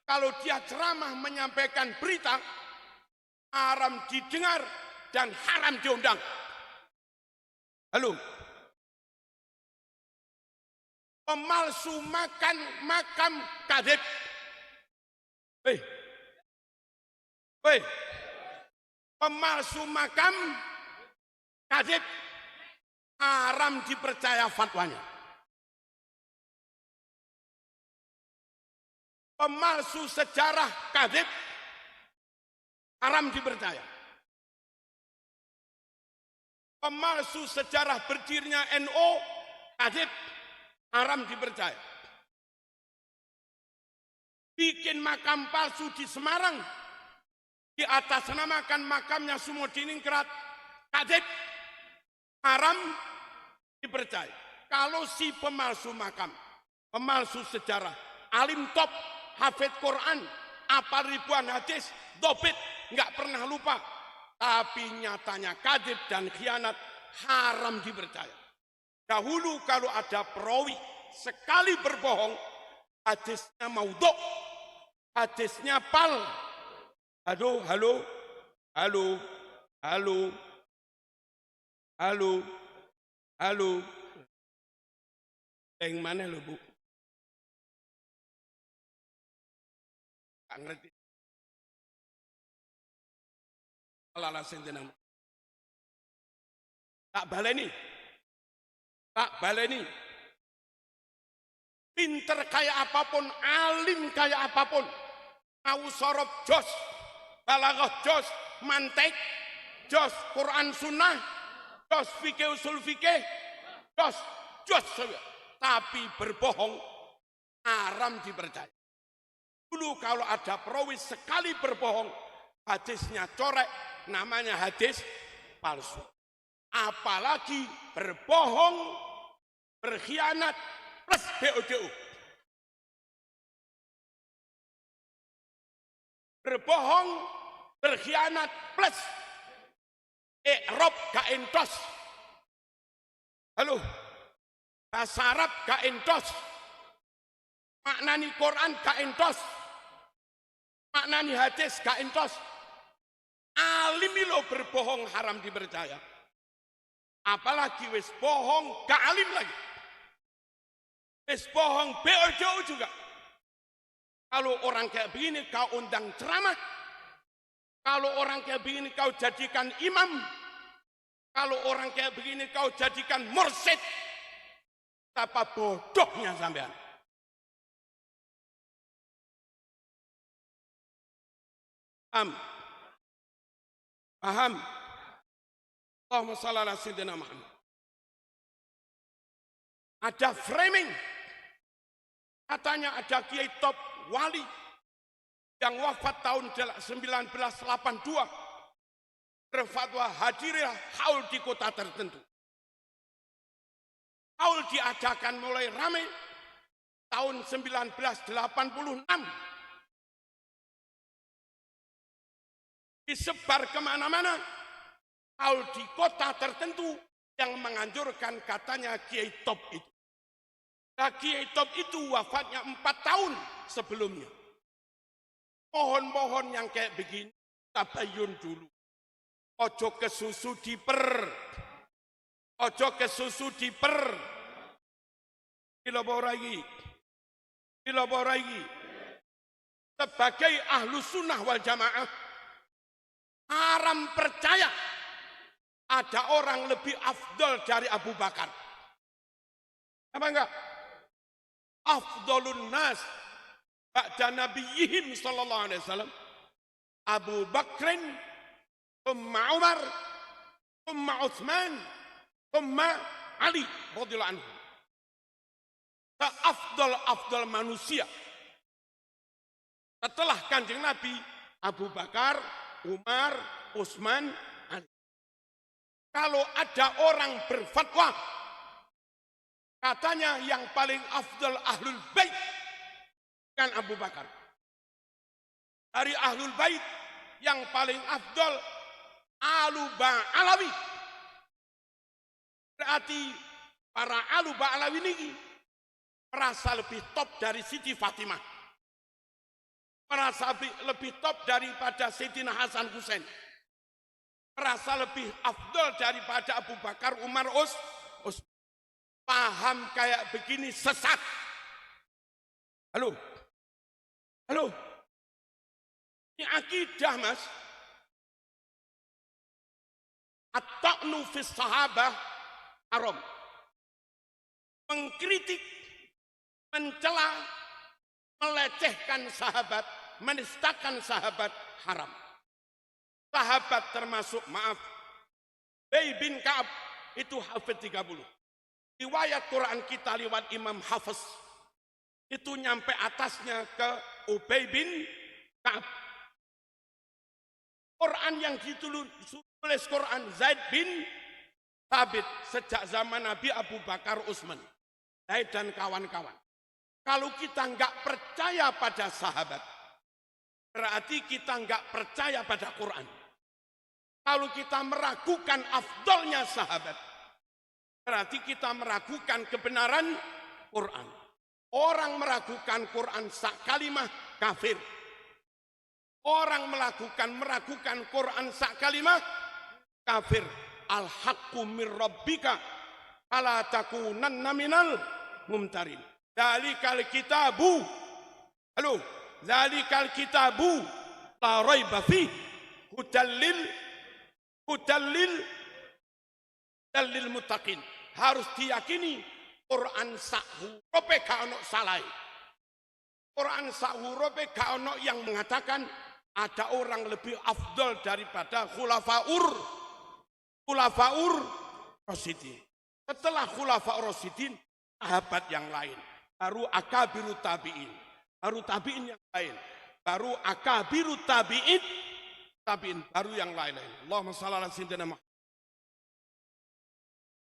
Kalau dia ceramah menyampaikan berita, haram didengar dan haram diundang. Halo. Pemalsu makam kadzib. Pemalsu makam kadzib, haram dipercaya fatwanya. Pemalsu sejarah kadzib, haram dipercaya. Pemalsu sejarah berdirinya NU kadzib, haram dipercaya. Bikin makam palsu di Semarang, di atas namakan makamnya Sumodiningrat, kadzib, haram dipercaya. Kalau si pemalsu makam, pemalsu sejarah, alim top, hafid Quran, apal ribuan hadis, dobit, nggak pernah lupa, tapi nyatanya kadzib dan khianat, haram dipercaya. Dahulu kalau ada perawi sekali berbohong, hadisnya maudhu', hadisnya pal. Halo. Yang mana lo Bu? Gak ngerti. Alala sentenang. Tak baleni. Pinter kayak apapun, alim kayak apapun, mau sorop jos, balaghah jos, mantek jos, Quran sunnah jos, fikih usul fikih jos saja. Tapi berbohong haram dipercaya. Dulu kalau ada perawi sekali berbohong, hadisnya corek, namanya hadis palsu. Apalagi berbohong, berkhianat, plus BODO. Berbohong, berkhianat, plus i'rab gak entos. Halo, bahasa Arab gak entos. Maknani Quran gak entos. Maknani hadis gak entos. Alimi lo berbohong haram dipercaya. Apalagi wis bohong gak alim lagi. Wis bohong BODO juga. Kalau orang kayak begini kau undang ceramah. Kalau orang kayak begini kau jadikan imam. Kalau orang kayak begini kau jadikan mursyid. Betapa bodohnya sampean. Paham? Allahumma shalli ala sayyidina Muhammad. ada framing. Katanya ada kiai top wali yang wafat tahun 1982. Berfatwa hadirlah haul di kota tertentu. Haul diadakan mulai ramai tahun 1986. Disebar kemana-mana. Haul di kota tertentu yang menganjurkan katanya kiai top itu. Nah, kiai top itu wafatnya 4 tahun sebelumnya. Pohon-pohon yang kayak begini tabayun dulu. Ojo kesusu diper. Ojo kesusu diper. Diloborai. Sebagai ahlu sunnah wal jamaah, haram percaya ada orang lebih afdol dari Abu Bakar. Apa enggak? Afdolun nas ba'da nabiyihim sallallahu alaihi wasallam Abu Bakrin, thumma Umar, thumma Utsman, thumma Ali radhiyallahu anhu. Afdal manusia setelah Kanjeng Nabi, Abu Bakar, Umar, Utsman, Ali. Kalau ada orang berfatwa katanya yang paling afdal ahlul bait kan Abu Bakar. Dari ahlul bait yang paling afdal Alu Ba'alawi. Berarti para Alu Ba'alawi ini merasa lebih top dari Siti Fatimah. Merasa lebih top daripada Sayyidina Hasan Husain. Merasa lebih afdal daripada Abu Bakar, Umar, Utsman. Paham kayak begini sesat. Halo? Ini akidah, Mas. At-ta'nu fis sahabah haram. Mengkritik, mencela, melecehkan sahabat, menistakan sahabat haram. Sahabat termasuk, maaf, Ubay bin Ka'ab itu hafid 30. Riwayat Quran kita lewat Imam Hafiz itu nyampe atasnya ke Ubay bin Ka'ab. Quran yang ditulis Quran Zaid bin Thabit sejak zaman Nabi Abu Bakar, Utsman, Zaid dan kawan-kawan. Kalau kita nggak percaya pada sahabat, berarti kita nggak percaya pada Quran. Kalau kita meragukan afdolnya sahabat, berarti kita meragukan kebenaran Quran. Orang meragukan Quran sak kalimah kafir. Orang meragukan Quran sak kalimah kafir. Al-haqqu mir rabbika fala takunanna minal mumtarin. Dzalikal kitabu. Halo, dzalikal kitabu la raiba fi hudallil muttaqin. Harus diyakini Quran sak hurufe gak ono salah. Quran sak hurufe gak ono yang mengatakan ada orang lebih afdal daripada khulafaur Rasyidin. Setelah khulafaur Rasyidin, sahabat yang lain, baru akabiru tabi'in, baru tabi'in yang lain, baru akabiru tabi'in, baru yang lain-lain. Allahumma shalli ala sayyidina Muhammad.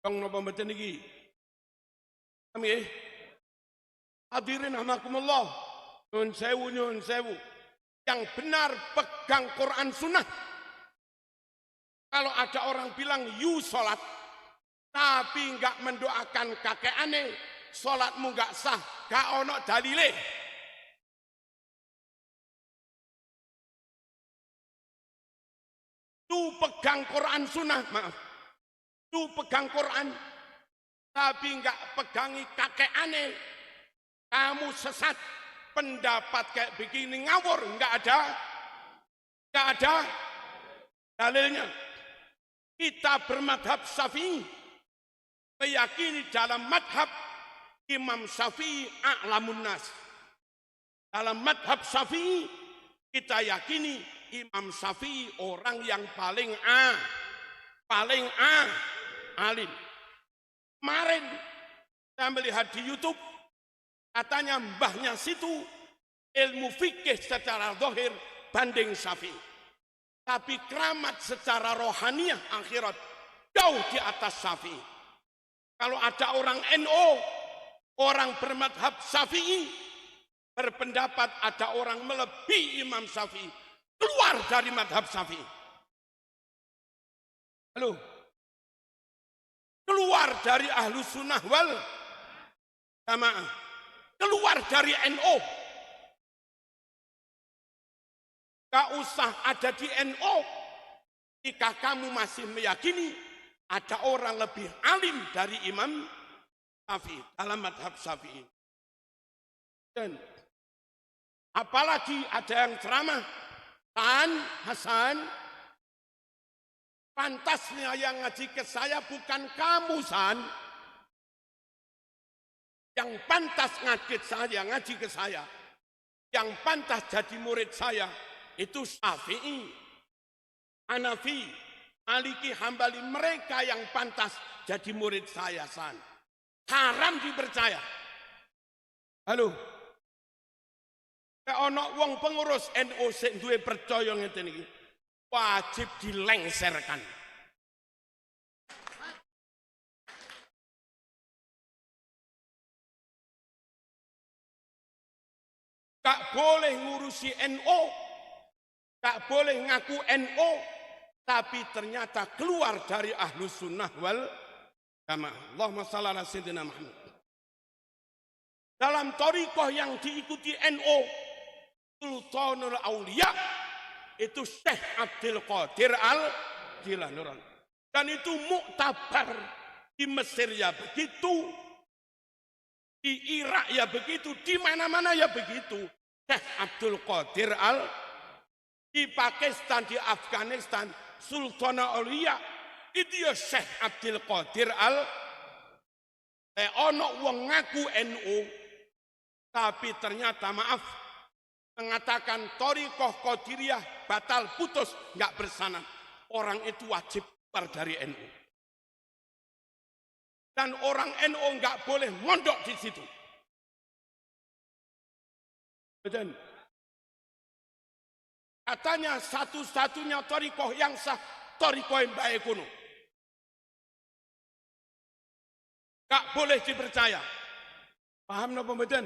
Kang napa mboten niki? Amin. Hadirin rahmakumullah. Nyun sewu. Yang benar pegang Quran Sunnah. Kalau ada orang bilang you sholat, tapi enggak mendoakan kakek aneh, sholatmu enggak sah, gak ono dalile. Tuh pegang Quran Sunnah, maaf. Tuh pegang Quran, tapi enggak pegangi kakek aneh, kamu sesat. Pendapat kayak begini ngawur, enggak ada dalilnya. Kita bermadhab Syafi'i, meyakini dalam madhab Imam Syafi'i a'lamun nas. Dalam madhab Syafi'i kita yakini Imam Syafi'i orang yang paling alim. Kemarin Saya melihat di YouTube, katanya mbahnya situ ilmu fikih secara zahir banding Syafi'i. Tapi keramat secara rohaniah akhirat jauh di atas Syafi'i. Kalau ada orang NO, orang bermadhab Syafi'i, berpendapat ada orang melebihi Imam Syafi'i, keluar dari madhab Syafi'i. Halo? Keluar dari ahlu sunnah wal jamaah. Keluar dari NO. Gak usah ada di NO. Jika kamu masih meyakini ada orang lebih alim dari Imam Syafi'i dalam madhab Syafi'i. Dan apalagi ada yang ceramah, Hasan, pantasnya yang ngaji ke saya bukan kamu, San. Yang pantas ngaji ke saya, yang pantas jadi murid saya, itu Syafi'i, Hanafi, Maliki, Hambali. Mereka yang pantas jadi murid saya, San. Haram dipercaya. Halo? Kayak ono wong pengurus NU sing duwe percaya ngeten iki, wajib dilengserkan. Gak boleh ngurusi NU, gak boleh ngaku NU, tapi ternyata keluar dari ahlu sunnah wal jamaah. Allahumma shalli ala sayyidina Muhammad. Dalam thariqah yang diikuti NU, Sultanul Aulia itu Syekh Abdul Qadir Al-Jilani. Dan itu muktabar. Di Mesir ya begitu, di Irak ya begitu, di mana-mana ya begitu. Syekh Abdul Qadir di Pakistan, di Afghanistan, Sultanul Aulia itu ya Syekh Abdul Qadir ono wong ngaku NU, tapi ternyata maaf mengatakan thariqah Qadiriyah batal, putus, nggak bersanad. Orang itu wajib keluar dari NU. Dan orang NU nggak boleh mondok di situ. Dan katanya satu-satunya thariqah yang sah, thariqah yang baik kuno. Nggak boleh dipercaya. Paham napa mboten?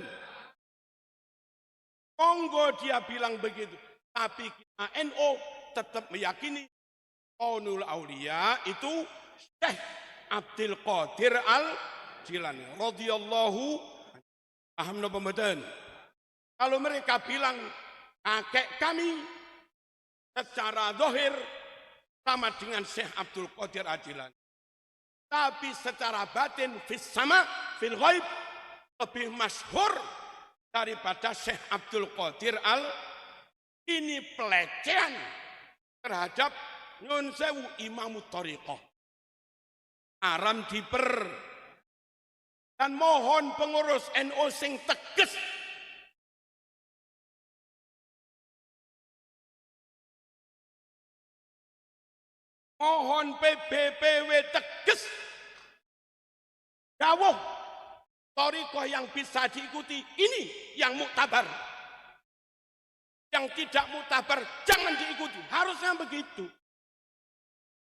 Monggo dia bilang begitu, tapi kita NU tetap meyakini Sultanul Aulia itu Syekh Abdul Qadir Al-Jilani radhiyallahu. Paham napa mboten? Kalau mereka bilang kakek kami secara zahir sama dengan Syekh Abdul Qadir Al-Jilani, tapi secara batin fis sama fil ghaib lebih masyhur daripada Syekh Abdul Qadir ini pelecehan terhadap nyun sewu imam thariqah. Haram dan mohon pengurus NU sing tegas. Mohon PBPW tegas. Dawuh thariqah yang bisa diikuti ini yang muktabar. Yang tidak muktabar jangan diikuti. Harusnya begitu.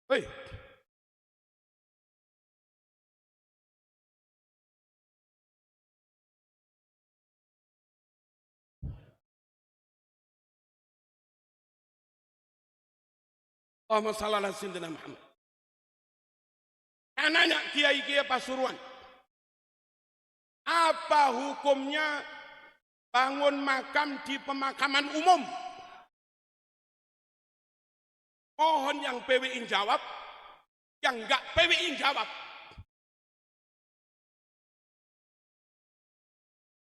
Hei. Allahumma shalli ala sayyidina Muhammad. Saya nanya kiai-kiai Pasuruan, apa hukumnya bangun makam di pemakaman umum? Mohon yang PWI jawab, yang enggak PWI jawab.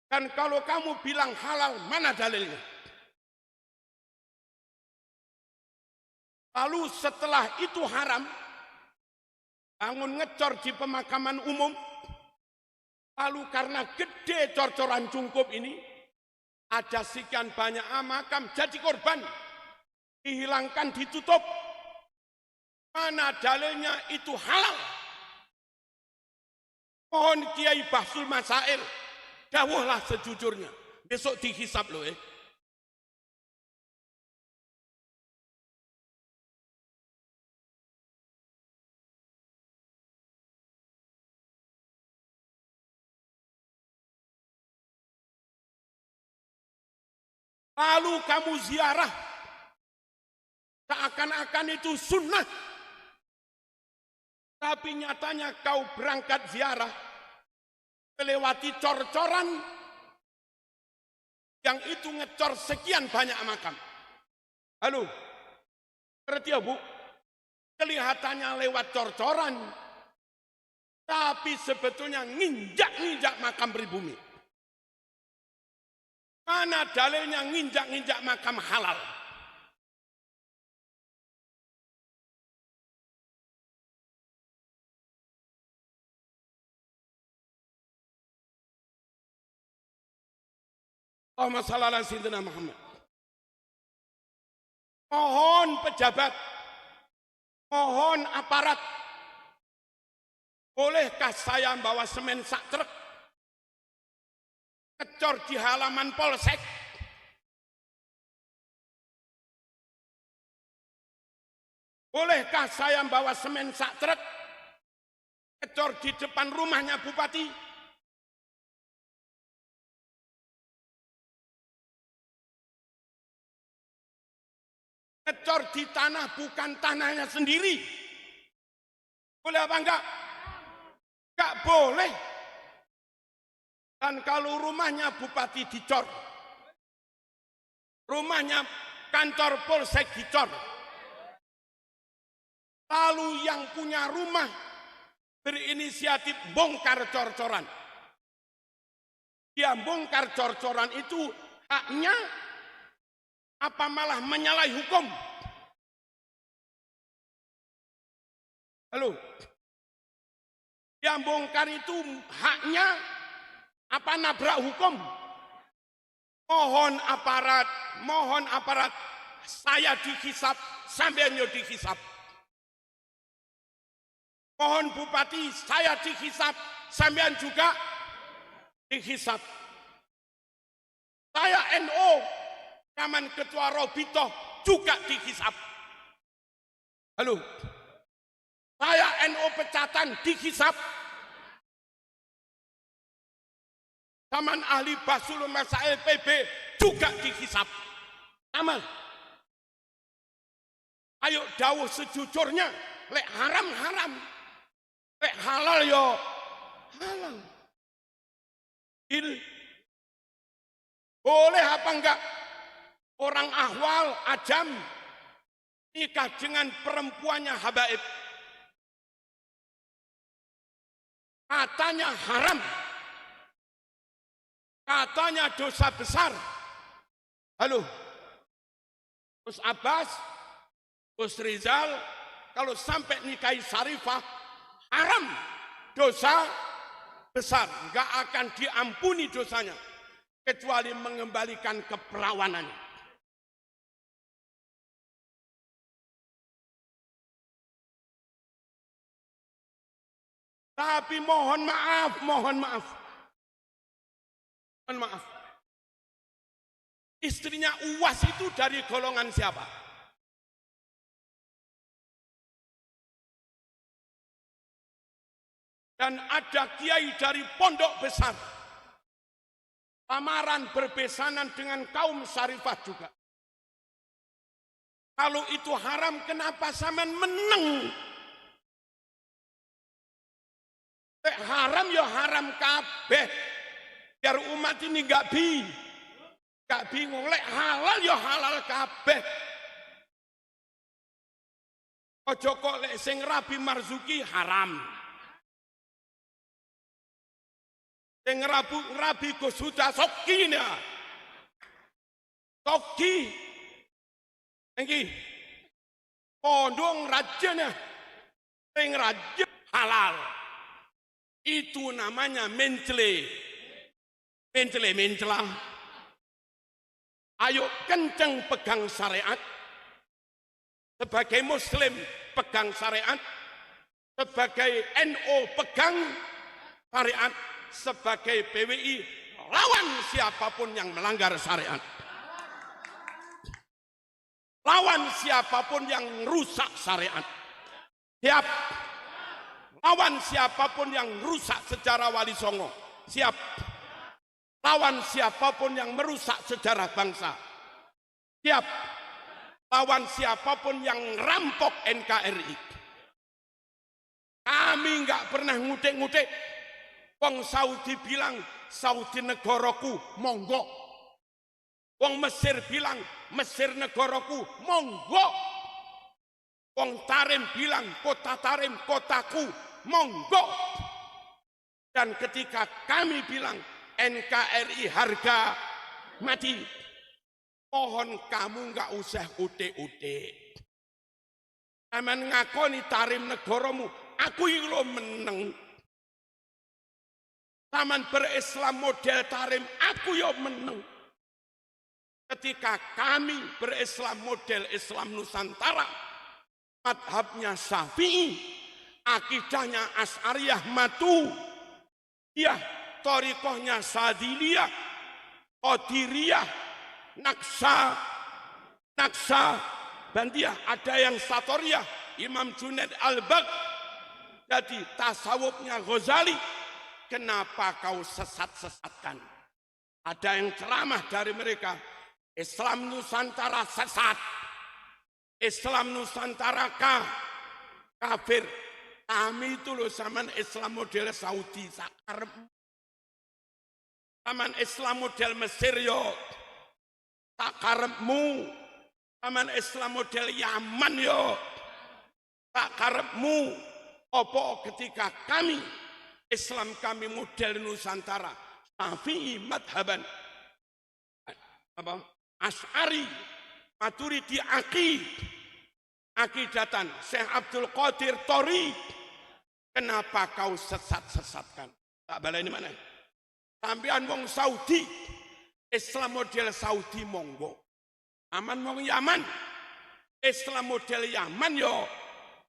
Dan kalau kamu bilang halal, mana dalilnya? Lalu setelah itu haram, bangun ngecor di pemakaman umum, lalu karena gede cor-coran cungkup ini, ada sekian banyak makam jadi korban, dihilangkan, ditutup. Mana dalilnya itu halal? Mohon Kiai Bahsul Masail, dawuhlah sejujurnya. Besok dihisab loh Lalu kamu ziarah, seakan-akan itu sunnah. Tapi nyatanya kau berangkat ziarah, melewati cor-coran, yang itu ngecor sekian banyak makam. Halo, ngerti ya Bu? Kelihatannya lewat cor-coran, tapi sebetulnya nginjak-nginjak makam pribumi. Mana dalilnya nginjak-nginjak makam halal? Allahumma shalli ala sayyidina Muhammad. Mohon pejabat, mohon aparat, bolehkah saya membawa semen sak truk ngecor di halaman polsek? Bolehkah saya membawa semen sak truk ngecor di depan rumahnya bupati? Ngecor di tanah bukan tanahnya sendiri. Boleh apa enggak? Enggak boleh. Dan kalau rumahnya bupati dicor, rumahnya kantor polsek dicor, lalu yang punya rumah berinisiatif bongkar cor-coran. Dia bongkar cor-coran itu haknya apa malah menyalahi hukum? Halo, yang bongkar itu haknya apa nabrak hukum? Mohon aparat, saya dihisap, sampean yo dihisap. Mohon bupati, saya dihisap, sampean juga dihisap. Saya NO, zaman ketua Robito juga dihisap. Halo, saya NO Pecatan dihisap. Zaman ahli Bahsul Masail PB juga dihisap. Sama. Ayo dawuh sejujurnya, lek haram haram, lek halal yo halal. Boleh apa enggak orang ahwal ajam nikah dengan perempuannya habaib? Katanya haram, katanya dosa besar. Halo, Gus Abbas, Gus Rizal, kalau sampai nikahi Syarifah haram, dosa besar, nggak akan diampuni dosanya kecuali mengembalikan keperawanannya. Tapi mohon maaf. Istrinya Uwas itu dari golongan siapa? Dan ada kiai dari pondok besar, lamaran berbesanan dengan kaum Syarifah juga. Kalau itu haram, kenapa sampean meneng? Haram ya haram kabeh, biar umat ini gak bingung. Lek halal ya halal kabeh. Ojo kok lek sing Rabi Marzuki haram, sing Rabi Gosuda Soki nih, Soki, engki pondong rajanya, sing raja halal. Itu namanya mencela. Ayo kenceng pegang syariat. Sebagai muslim pegang syariat. Sebagai NO pegang syariat sebagai PWI lawan siapapun yang melanggar syariat. Lawan siapapun yang rusak syariat. Siap. Lawan siapapun yang rusak sejarah Wali Songo. Siap. Lawan siapapun yang merusak sejarah bangsa. Siap. Lawan siapapun yang rampok NKRI. Kami nggak pernah ngutik-ngutik. Wong Saudi bilang, Saudi negaraku, monggo. Wong Mesir bilang, Mesir negaraku, monggo. Wong Tarim bilang, kota Tarim, kotaku, monggo. Dan ketika kami bilang, NKRI harga mati, mohon kamu nggak usah utik-utik. Aman ngakoni Tarim negaramu, aku yang lo meneng. Taman berislam model Tarim, aku yang meneng. Ketika kami berislam model Islam Nusantara, madhabnya Syafi'i, akidahnya Asy'ariyah Maturidiyah, thariqahnya Sadiliyah, Qadiriyah, Naqsabandiyah, ada yang Satoriyah, Imam Junaid al-Baghdadi, tasawufnya Ghazali. Kenapa kau sesat-sesatkan? Ada yang ceramah dari mereka, Islam Nusantara sesat, Islam Nusantara kafir. Kami itu loh zaman Islam model Saudi, sakarep. Zaman Islam model Mesir yo, sakarepmu. Zaman Islam model Yaman yo, sakarepmu. Apa ketika kami Islam kami model Nusantara, Syafi'i madhaban, Asy'ari, Maturidi akidatan, Syekh Abdul Qadir Thori. Kenapa kau sesat-sesatkan? Tak baleni mana? Sampean wong Saudi, Islam model Saudi monggo. Aman wong Yaman, Islam model Yaman yo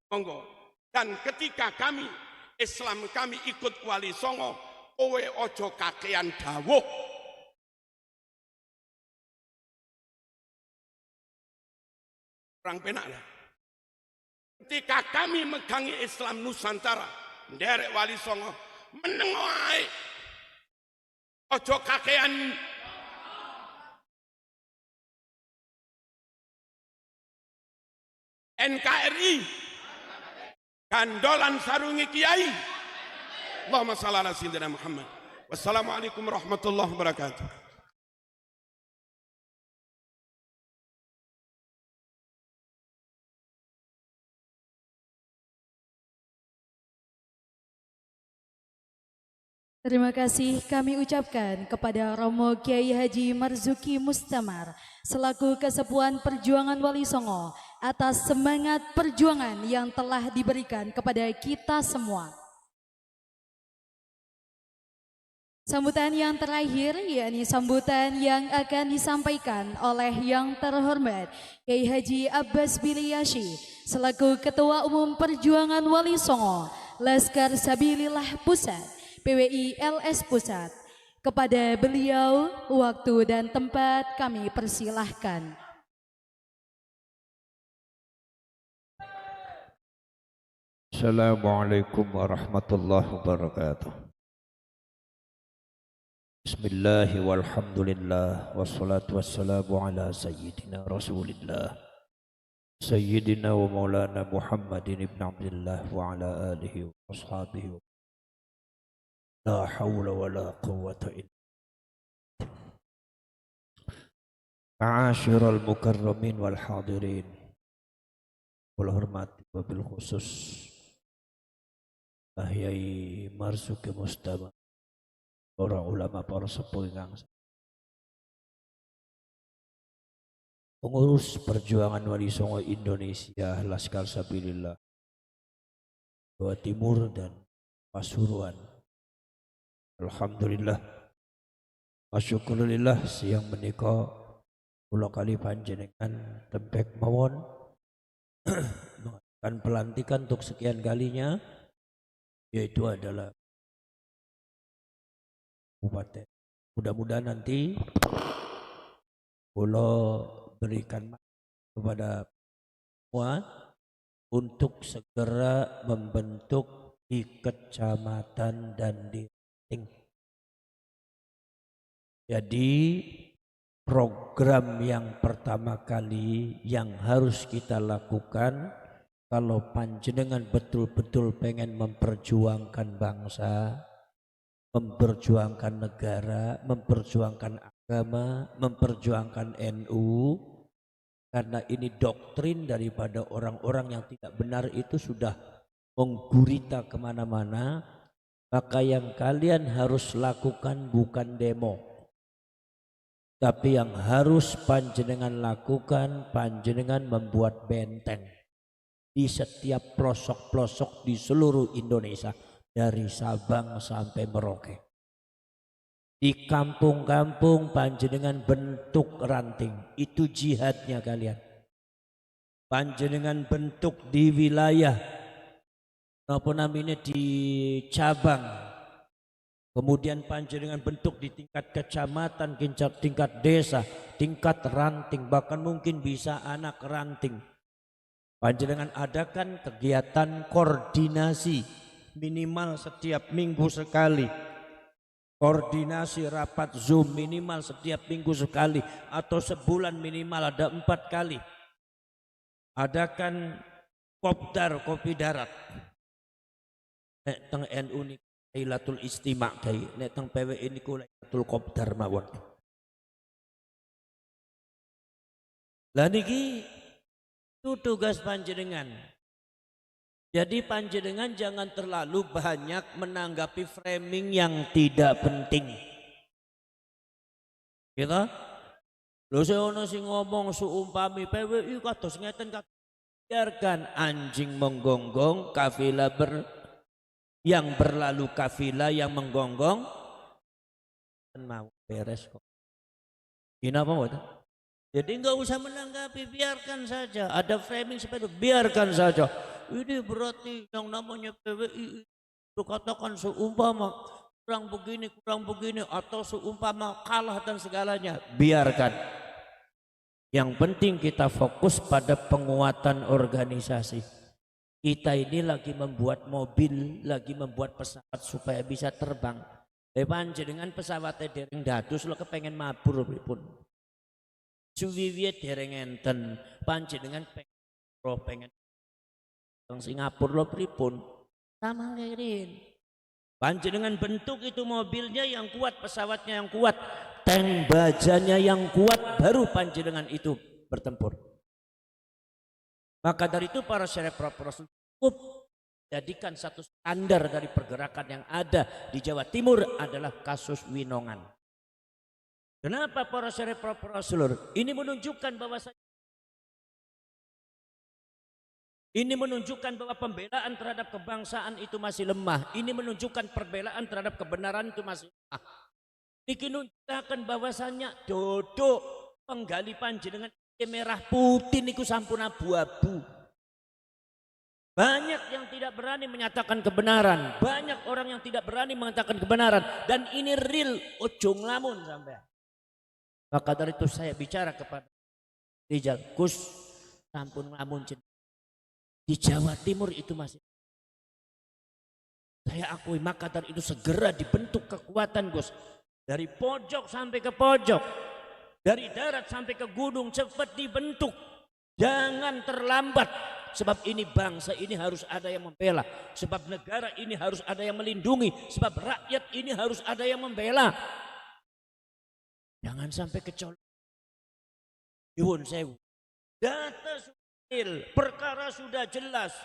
monggo. Dan ketika kami Islam kami ikut Wali Songo, kowe ojo kakean dawuh. Orang penak lah. Ketika kami megangi Islam Nusantara, nderek Wali Songo, meneng wae. Ojo kakean. NKRI gandolan sarungi kiai. Allahumma shalli ala sayyidina Muhammad. Wassalamualaikum warahmatullahi wabarakatuh. Terima kasih kami ucapkan kepada Romo Kiai Haji Marzuki Mustamar selaku Kesepuhan Perjuangan Wali Songo atas semangat perjuangan yang telah diberikan kepada kita semua. Sambutan yang terakhir yakni sambutan yang akan disampaikan oleh yang terhormat Kiai Haji Abbas Biliyasy selaku Ketua Umum Perjuangan Wali Songo Laskar Sabilillah Pusat PWI LS Pusat. Kepada beliau, waktu dan tempat kami persilahkan. Assalamualaikum warahmatullahi wabarakatuh. Bismillahi walhamdulillah wassalatu wassalamu ala sayyidina rasulillah sayyidina wa maulana Muhammadin ibn Abdullah wa ala alihi wa ashabihi. La hawla wa la quwwata illa billah. Ma'asyiral mukarramin wal hadirin, wal hormati wabil khusus Ahyai Marzuki Mustamar, para ulama, para sepuh ingkang pengurus perjuangan Wali Songo Indonesia Laskar Sabilillah Jawa Timur dan Pasuruan. Alhamdulillah, masyukurillah siang menika kula kali panjenengan tembek mawon mengadakan pelantikan untuk sekian kalinya, yaitu adalah kabupaten. Mudah-mudahan nanti kula berikan kepada semua untuk segera membentuk di kecamatan dan di ranting. Jadi program yang pertama kali yang harus kita lakukan kalau panjenengan betul-betul pengen memperjuangkan bangsa, memperjuangkan negara, memperjuangkan agama, memperjuangkan NU, karena ini doktrin daripada orang-orang yang tidak benar itu sudah menggurita kemana-mana, maka yang kalian harus lakukan bukan demo, tapi yang harus panjenengan lakukan, panjenengan membuat benteng di setiap pelosok-pelosok di seluruh Indonesia, dari Sabang sampai Merauke. Di kampung-kampung panjenengan bentuk ranting, itu jihadnya kalian. Panjenengan bentuk di wilayah, apa namanya, di cabang, kemudian panjenengan bentuk di tingkat kecamatan, tingkat desa, tingkat ranting, bahkan mungkin bisa anak ranting. Panjenengan adakan kegiatan koordinasi minimal setiap minggu sekali. Koordinasi rapat Zoom minimal setiap minggu sekali, atau sebulan minimal ada 4 kali. Adakan kopdar, kopi darat. Nek teng NU ni Lailatul Istima' kai, nek teng PWI niku Lailatul Kopdar mawon. Lah niki itu tugas panjenengan. Jadi panjenengan jangan terlalu banyak menanggapi framing yang tidak penting. Gitu? Lho seono sing ngomong seumpami PWI kados ngeten, biarkan anjing menggonggong, kafilah yang berlalu kafilah yang menggonggong mau beres kok. Ini apa buat? Jadi enggak usah menanggapi, biarkan saja. Ada framing seperti itu, biarkan saja. Ini berarti yang namanya PWI dikatakan seumpama kurang begini, atau seumpama kalah dan segalanya. Biarkan. Yang penting kita fokus pada penguatan organisasi. Kita ini lagi membuat mobil, lagi membuat pesawat supaya bisa terbang. Panjenengan pesawatnya dereng dados lo kepengen mabur pripun. Suwiwi dereng enten, panjenengan pengen Singapura lo pripun, sama ngirin. Panjenengan bentuk itu mobilnya yang kuat, pesawatnya yang kuat, tank bajanya yang kuat, baru panjenengan itu bertempur. Maka dari itu para syarif Rasul cukup jadikan satu standar dari pergerakan yang ada di Jawa Timur adalah kasus Winongan. Kenapa para syarif Rasul? Ini menunjukkan bahwa pembelaan terhadap kebangsaan itu masih lemah. Ini menunjukkan pembelaan terhadap kebenaran itu masih lemah. Ini menunjukkan bahwasannya dodok penggali panjenengan merah putih niku sampun abu-abu. Banyak yang tidak berani menyatakan kebenaran, banyak orang yang tidak berani mengatakan kebenaran, dan ini real, ojo nglamun sampai. Maka dari itu saya bicara kepada Rijal, Gus, sampun nglamun di Jawa Timur itu masih. Saya akui, maka dari itu segera dibentuk kekuatan, Gus, dari pojok sampai ke pojok, dari darat sampai ke gunung, cepat dibentuk. Jangan terlambat, sebab ini bangsa ini harus ada yang membela, sebab negara ini harus ada yang melindungi, sebab rakyat ini harus ada yang membela. Jangan sampai kecolongan. Nyuwun sewu. Data sudah, perkara sudah jelas.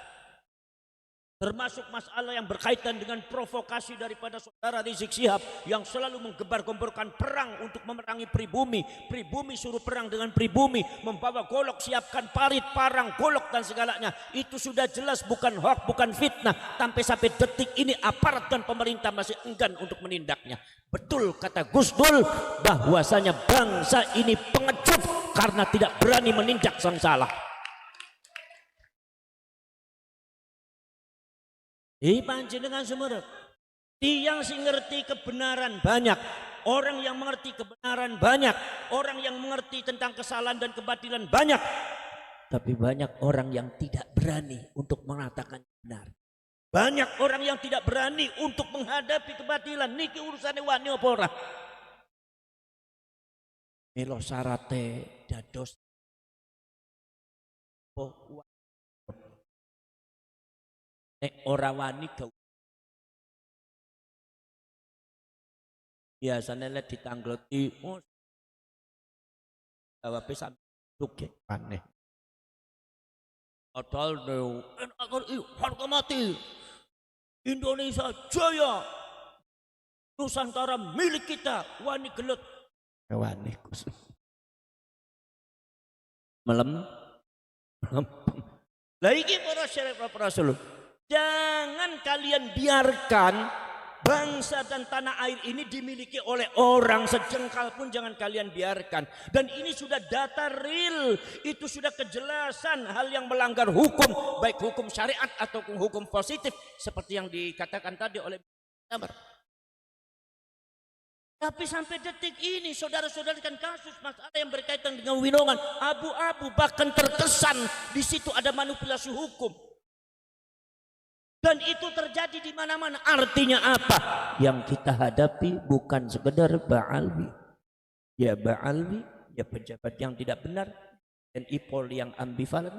Termasuk masalah yang berkaitan dengan provokasi daripada saudara Rizik Syihab yang selalu menggembar-gemborkan perang untuk memerangi pribumi. Pribumi suruh perang dengan pribumi, membawa golok, siapkan parit, parang, golok dan segalanya. Itu sudah jelas bukan hoax, bukan fitnah. Sampai detik ini aparat dan pemerintah masih enggan untuk menindaknya. Betul kata Gus Dur bahwasanya bangsa ini pengecut karena tidak berani menindak sang salah. Panjenengan semerep. Tiang sing ngerti kebenaran banyak, orang yang mengerti kebenaran banyak, orang yang mengerti tentang kesalahan dan kebatilan banyak. Tapi banyak orang yang tidak berani untuk mengatakan benar. Banyak orang yang tidak berani untuk menghadapi kebatilan. Niki urusannya wani apa ora? Melo sarate dados nek ora wani gak. Biasanya lihat ditanggleti, jawabnya sampai duke aneh. Padahal harga mati. Indonesia jaya. Nusantara milik kita. Wani gelut. Wani khusus. Melem. Lagi para syarif para rasul. Jangan kalian biarkan bangsa dan tanah air ini dimiliki oleh orang sejengkal pun jangan kalian biarkan. Dan ini sudah data real, itu sudah kejelasan hal yang melanggar hukum, baik hukum syariat ataupun hukum positif seperti yang dikatakan tadi oleh Amr. Tapi sampai detik ini saudara-saudara kan kasus masalah yang berkaitan dengan winongan abu-abu, bahkan terkesan di situ ada manipulasi hukum. Dan itu terjadi di mana-mana. Artinya apa? Yang kita hadapi bukan sekedar ba'alwi. Ya ba'alwi, ya pejabat yang tidak benar, dan ipol yang ambivalen.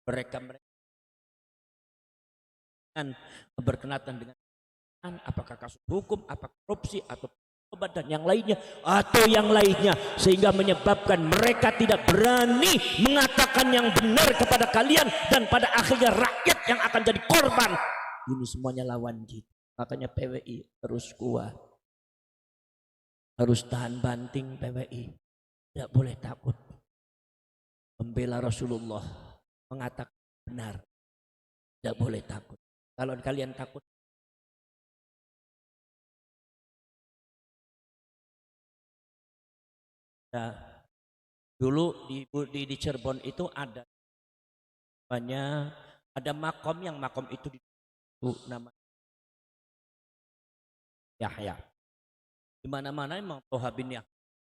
Mereka berkenaan dengan apakah kasus hukum, apakah korupsi, atau obat dan yang lainnya, atau yang lainnya, sehingga menyebabkan mereka tidak berani mengatakan yang benar kepada kalian, dan pada akhirnya rakyat yang akan jadi korban. Ini semuanya lawan kita. Makanya PWI terus kuat, harus tahan banting. PWI tidak boleh takut membela Rasulullah, mengatakan benar, tidak boleh takut. Kalau kalian takut, nah, dulu di Cirebon itu ada makom yang makom itu nama Yahya. Di mana-mana emang Toha bin Yahya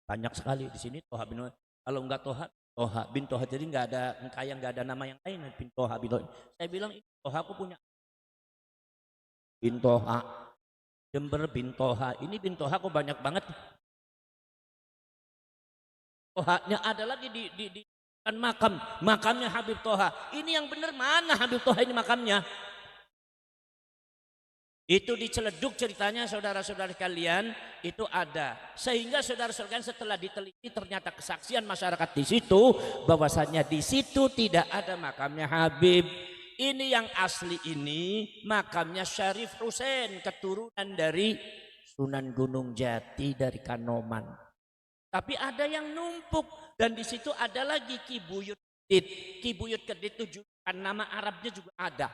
banyak sekali di sini. Toha bin, kalau enggak Toha bin Toha, jadi enggak ada kayak enggak ada nama yang lain bin Toha bin Toha. Saya bilang ini Toha aku punya bin Toha, Jember bin Toha, ini bin Toha kok banyak banget. Tohanya ada lagi di kan makamnya Habib Toha. Ini yang benar mana Habib Toha ini makamnya? Itu diceleduk ceritanya saudara-saudara kalian, itu ada. Sehingga saudara-saudara kalian setelah diteliti ternyata kesaksian masyarakat di situ bahwasanya di situ tidak ada makamnya Habib. Ini yang asli ini makamnya Syarif Husain, keturunan dari Sunan Gunung Jati dari Kanoman. Tapi ada yang numpuk, dan di situ ada lagi Ki Buyut Kedit. Ki Buyut Kedit itu juga nama Arabnya juga ada.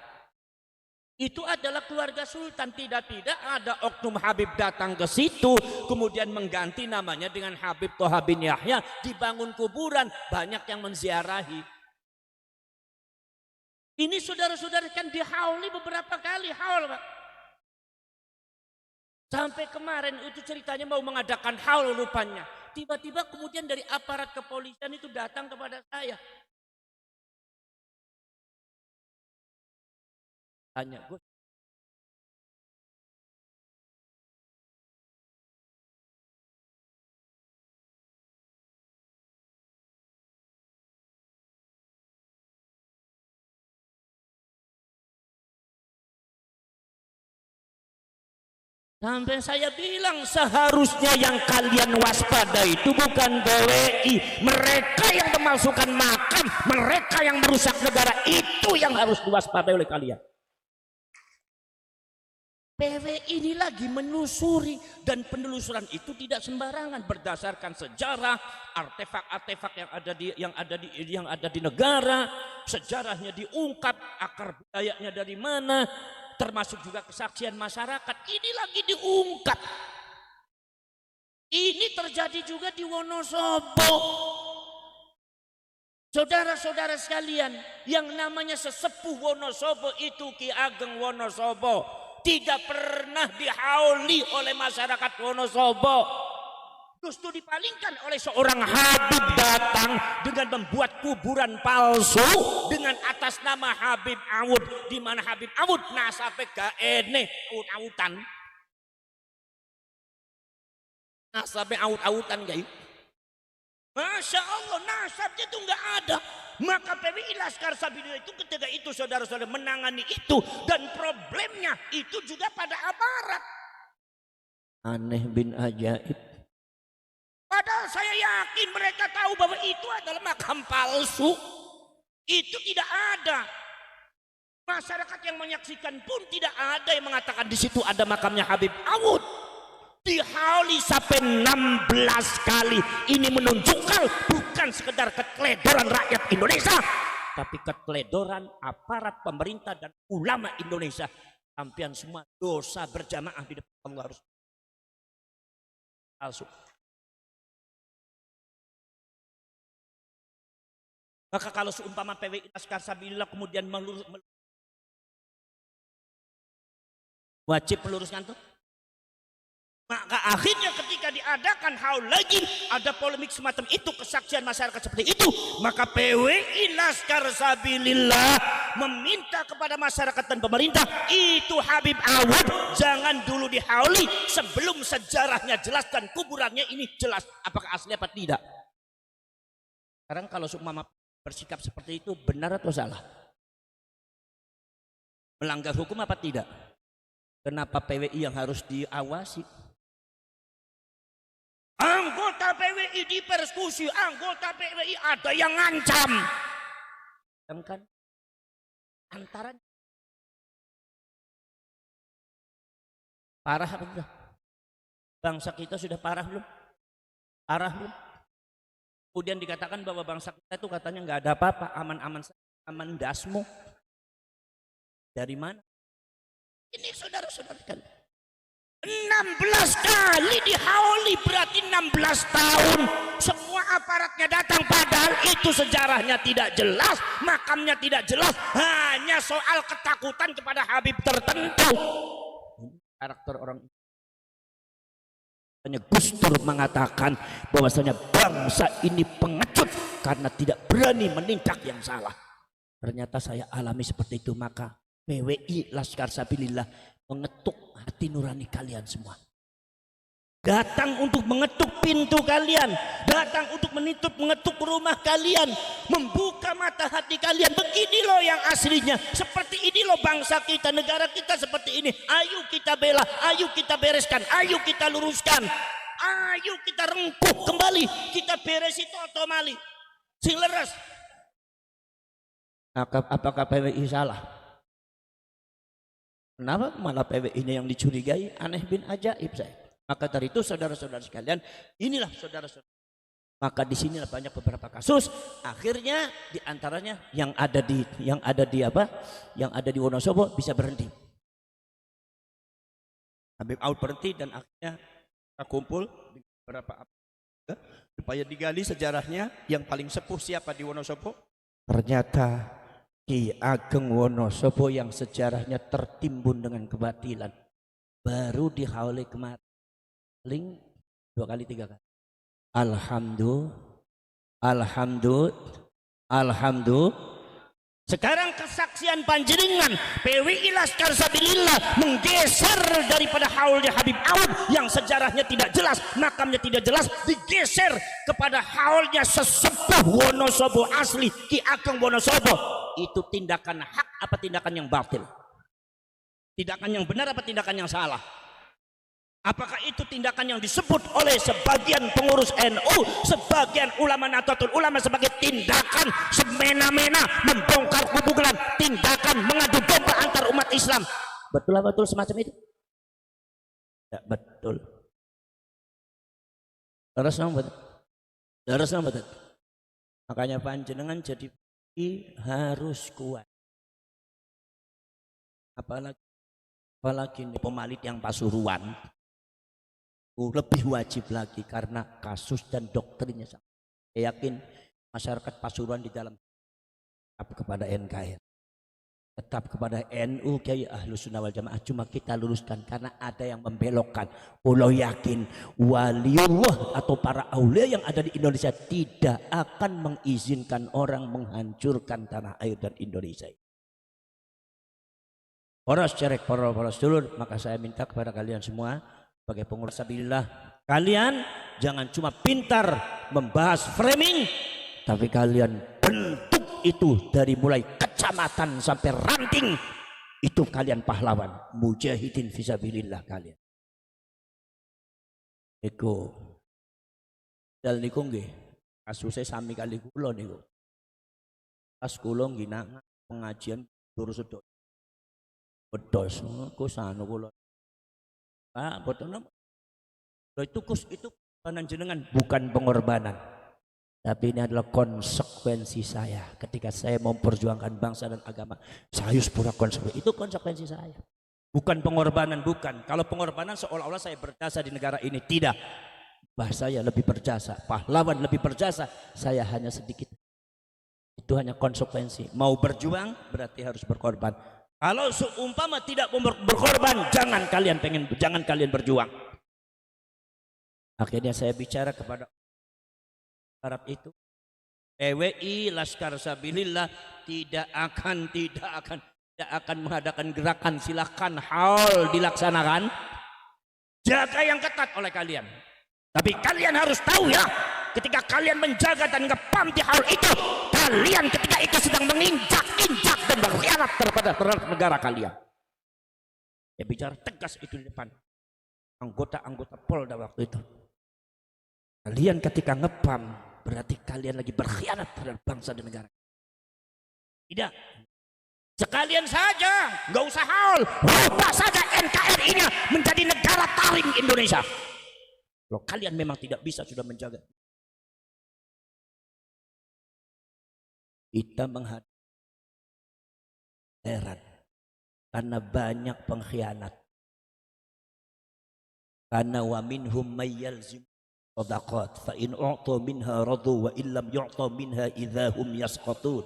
Itu adalah keluarga sultan. Tidak ada oknum Habib datang ke situ kemudian mengganti namanya dengan Habib Toha bin Yahya, dibangun kuburan, banyak yang menziarahi. Ini saudara-saudara kan dihauli beberapa kali haul, Pak. Sampai kemarin itu ceritanya mau mengadakan haul rupanya. Tiba-tiba kemudian dari aparat kepolisian itu datang kepada saya. Tanya, Gus. Sampai saya bilang seharusnya yang kalian waspada itu bukan PWI. Mereka yang memalsukan makam, mereka yang merusak negara, itu yang harus diwaspadai oleh kalian. PWI ini lagi menelusuri, dan penelusuran itu tidak sembarangan, berdasarkan sejarah, artefak-artefak yang ada di negara, sejarahnya diungkap, akar budayanya dari mana, termasuk juga kesaksian masyarakat. Ini lagi diungkap. Ini terjadi juga di Wonosobo. Saudara-saudara sekalian, yang namanya sesepuh Wonosobo itu Ki Ageng Wonosobo, tidak pernah dihauli oleh masyarakat Wonosobo. Justru dipalingkan oleh seorang Habib datang dengan membuat kuburan palsu dengan atas nama Habib Awud, di mana Habib Awud nasabe gak ene awut-awutan. Nasabe awut-awutan guys. Masya Allah, nasabnya itu nggak ada. Maka PWI Laskar Sabilillah itu ketika itu saudara-saudara menangani itu, dan problemnya itu juga pada aparat. Aneh bin ajaib. Padahal saya yakin mereka tahu bahwa itu adalah makam palsu. Itu tidak ada. Masyarakat yang menyaksikan pun tidak ada yang mengatakan di situ ada makamnya Habib Awud. Dihauli sampai 16 kali. Ini menunjukkan bukan sekedar keteledoran rakyat Indonesia, tapi keteledoran aparat pemerintah dan ulama Indonesia. Sampian semua dosa berjamaah di depan Allah harus palsu. Maka kalau seumpama PWI Laskar Sabilillah kemudian wajib meluruskan itu, maka akhirnya ketika diadakan haul lagi ada polemik semacam itu, kesaksian masyarakat seperti itu, maka PWI Laskar Sabilillah meminta kepada masyarakat dan pemerintah, itu Habib Awud jangan dulu dihauli sebelum sejarahnya jelas dan kuburannya ini jelas apakah asli apa tidak. Sekarang kalau seumpama bersikap seperti itu benar atau salah? Melanggar hukum apa tidak? Kenapa PWI yang harus diawasi? Anggota PWI dipersekusi, anggota PWI ada yang ngancam. Kan antara parah apa enggak? Bangsa kita sudah parah belum? Parah belum? Kemudian dikatakan bahwa bangsa kita itu katanya nggak ada apa-apa, aman-aman, aman dasmu. Dari mana? Ini saudara-saudara kan 16 kali dihauli, berarti 16 tahun semua aparatnya datang, padahal itu sejarahnya tidak jelas, makamnya tidak jelas, hanya soal ketakutan kepada Habib tertentu. Karakter orang hanya Gus Dur mengatakan bahwasanya bangsa ini pengecut karena tidak berani menindak yang salah. Ternyata saya alami seperti itu, maka PWI Laskar Sabilillah mengetuk hati nurani kalian semua. Datang untuk mengetuk pintu kalian, datang untuk mengetuk rumah kalian, membuka mata hati kalian. Begini loh yang aslinya, seperti ini loh bangsa kita, negara kita seperti ini. Ayo kita bela, ayo kita bereskan, ayo kita luruskan, ayo kita rengkuh kembali, kita beres itu otomali, sing leres. Apakah PWI salah? Kenapa malah PWI-nya yang dicurigai? Aneh bin ajaib saya. Maka dari itu saudara-saudara sekalian, inilah saudara-saudara. Maka di sinilah banyak beberapa kasus. Akhirnya diantaranya yang ada di Wonosobo bisa berhenti. Habib Awud berhenti dan akhirnya kita kumpul di beberapa supaya digali sejarahnya yang paling sepuh siapa di Wonosobo. Ternyata Ki Ageng Wonosobo yang sejarahnya tertimbun dengan kebatilan baru dihauli kemarin. Paling 2 kali 3 kali. Alhamdulillah. Sekarang kesaksian panjenengan PWI Laskar Sabilillah menggeser daripada haulnya Habib Awud yang sejarahnya tidak jelas, makamnya tidak jelas, digeser kepada haulnya sesepuh Wonosobo asli Ki Ageng Wonosobo. Itu tindakan hak apa tindakan yang batil? Tindakan yang benar apa tindakan yang salah? Apakah itu tindakan yang disebut oleh sebagian pengurus NU, sebagian ulama Nahdlatul Ulama sebagai tindakan semena-mena membongkar kuburan, tindakan mengadu domba antar umat Islam? Betul apa betul semacam itu? Tidak betul. Terus betul. Makanya panjenengan jadi harus kuat. Apalagi pemalit yang Pasuruan. Lebih wajib lagi karena kasus dan doktrinnya. Saya yakin masyarakat Pasuruan di dalam kepada NKRI. tetap kepada NU Kiai Ahlus Sunnah wal Jamaah, cuma kita luruskan karena ada yang membelokkan. Pulau yakin waliullah atau para aulia yang ada di Indonesia tidak akan mengizinkan orang menghancurkan tanah air dan Indonesia. Para cerek, para sedulur, maka saya minta kepada kalian semua sebagai pengurus sabilillah, kalian jangan cuma pintar membahas framing, tapi kalian bentuk itu dari mulai kecamatan sampai ranting. Itu kalian pahlawan, mujahidin fisabilillah kalian. Eko dal niku nggih kasusé sami kali kula niku. Pas kula nggih pengajian lurus sedok. Bedos ku sanu kula. Pak, boten napa? Lho itu pengorbanan jenengan bukan pengorbanan. Tapi ini adalah konsekuensi saya ketika saya memperjuangkan bangsa dan agama. Saya harus pura konsekuensi. Itu konsekuensi saya. Bukan pengorbanan, bukan. Kalau pengorbanan seolah-olah saya berjasa di negara ini. Tidak. Bahasa saya lebih berjasa. Pahlawan lebih berjasa. Saya hanya sedikit. Itu hanya konsekuensi. Mau berjuang berarti harus berkorban. Kalau seumpama tidak berkorban, jangan kalian berjuang. Akhirnya saya bicara kepada Arab itu, PWI Laskar Sabilillah tidak akan mengadakan gerakan. Silahkan haul dilaksanakan, jaga yang ketat oleh kalian. Tapi kalian harus tahu ya, ketika kalian menjaga dan ngepam di haul itu, kalian ketika itu sedang menginjak-injak dan berkhianat terhadap negara kalian. Ya bicara tegas itu di depan anggota-anggota Polda waktu itu. Kalian ketika ngepam berarti kalian lagi berkhianat terhadap bangsa dan negara. Tidak. Sekalian saja, nggak usah haul, rubah saja NKRI-nya menjadi negara taring Indonesia. Kalau kalian memang tidak bisa sudah menjaga. Kita menghadapi heran karena banyak pengkhianat. Karena wa minhum may yalzim sadaqat fa in u'ta minha radu wa illam yu'ta minha idahum yasqatun.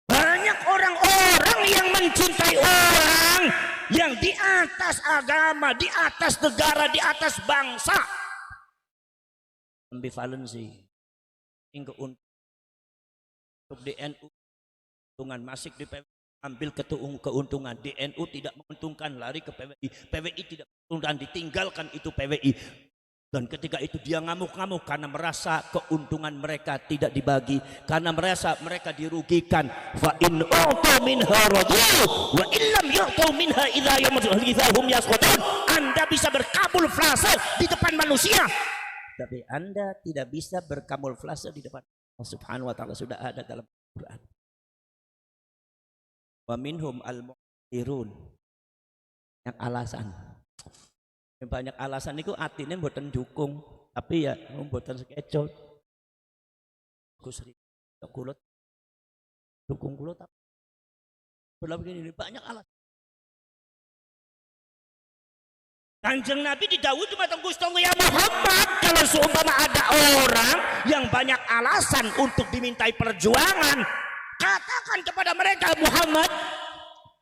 Banyak orang-orang yang mencintai orang yang di atas agama, di atas negara, di atas bangsa. Ambivalensi. Hingga untuk di NU keuntungan masuk di PWI, ambil keuntungan di NU tidak menguntungkan, lari ke PWI, PWI tidak menguntungkan, ditinggalkan itu PWI. Dan ketika itu dia ngamuk-ngamuk karena merasa keuntungan mereka tidak dibagi, karena merasa mereka dirugikan. Fa in u'ta minha radu wa illam yu'ta minha idahum yasqutun. Anda bisa berkamuflase di depan manusia, tapi Anda tidak bisa berkamuflase di depan Allah Subhanahu wa taala. Sudah ada dalam Al-Qur'an. Wa minhum al-mu'tirun. Yang alasan. Yang banyak alasan itu artinya mboten dukung, tapi ya mboten sekecot. Gus Ri kulot dukung kulot apa? Begini banyak alasan. Kanjeng Nabi didawuh cuma Gusti ya Muhammad, kalau seumpama ada orang yang banyak alasan untuk dimintai perjuangan, katakan kepada mereka, Muhammad,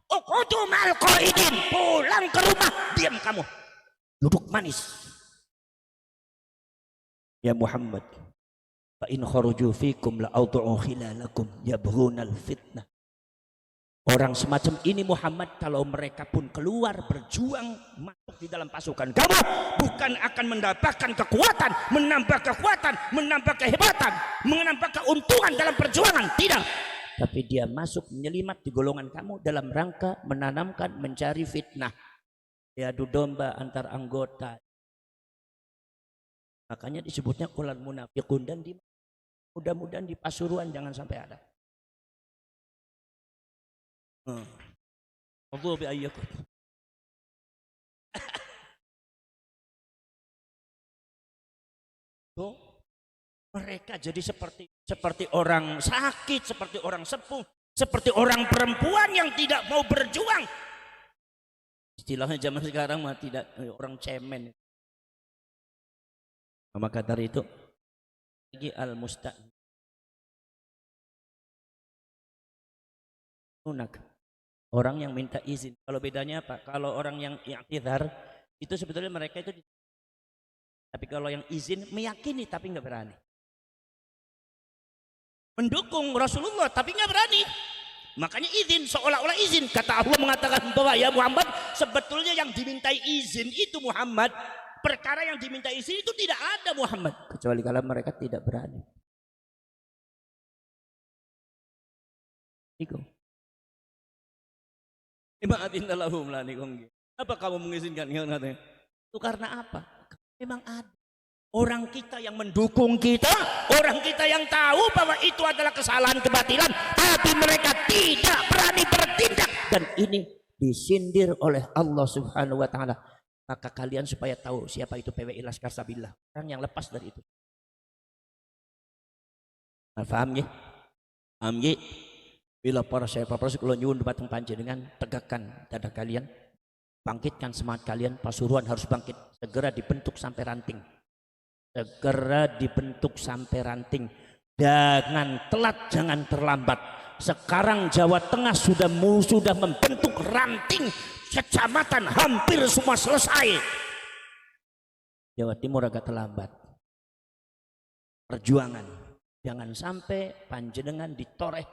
uqudu ma'al qaidin, pulang ke rumah, diam kamu, duduk manis. Ya Muhammad, fa in kharuju fikum la awdu'u khilalakum yabghunal fitnah. Orang semacam ini Muhammad, kalau mereka pun keluar berjuang masuk di dalam pasukan kamu, bukan akan mendapatkan kekuatan, menambah kehebatan, menambah keuntungan dalam perjuangan, tidak. Tapi dia masuk menyelimat di golongan kamu dalam rangka menanamkan, mencari fitnah, adu domba antar anggota. Makanya disebutnya qulal munafiqun, dan mudah-mudahan di Pasuruan jangan sampai ada. Allah bi'ayyakum. Mereka jadi seperti orang sakit, seperti orang sepuh, seperti orang perempuan yang tidak mau berjuang. Istilahnya zaman sekarang mah tidak, orang cemen. Maka dari itu lagi al-musta'in Lunak. Orang yang minta izin. Kalau bedanya apa? Kalau orang yang i'tidhar itu sebetulnya mereka itu, tapi kalau yang izin meyakini tapi nggak berani. Mendukung Rasulullah tapi nggak berani. Makanya izin, seolah-olah izin. Kata Allah mengatakan bahwa ya Muhammad, sebetulnya yang dimintai izin itu Muhammad. Perkara yang diminta izin itu tidak ada Muhammad. Kecuali kalau mereka tidak berani. Iku. Apa kamu mengizinkan? Itu karena apa? Memang ada. Orang kita yang mendukung kita, orang kita yang tahu bahwa itu adalah kesalahan kebatilan, tapi mereka tidak berani bertindak. Dan ini disindir oleh Allah Subhanahu wa Ta'ala. Maka kalian supaya tahu siapa itu PWI Laskar Sabillah, orang yang lepas dari itu. Nah, paham ya? Paham ya? Bila para syekh kalau nyuwun batang panjenengan, tegakkan dada kalian, bangkitkan semangat kalian. Pasuruan harus bangkit, segera dibentuk sampai ranting. Segera dibentuk sampai ranting. Jangan telat, jangan terlambat. Sekarang Jawa Tengah sudah membentuk ranting kecamatan, hampir semua selesai. Jawa Timur agak terlambat. Perjuangan, jangan sampai panjenengan ditoreh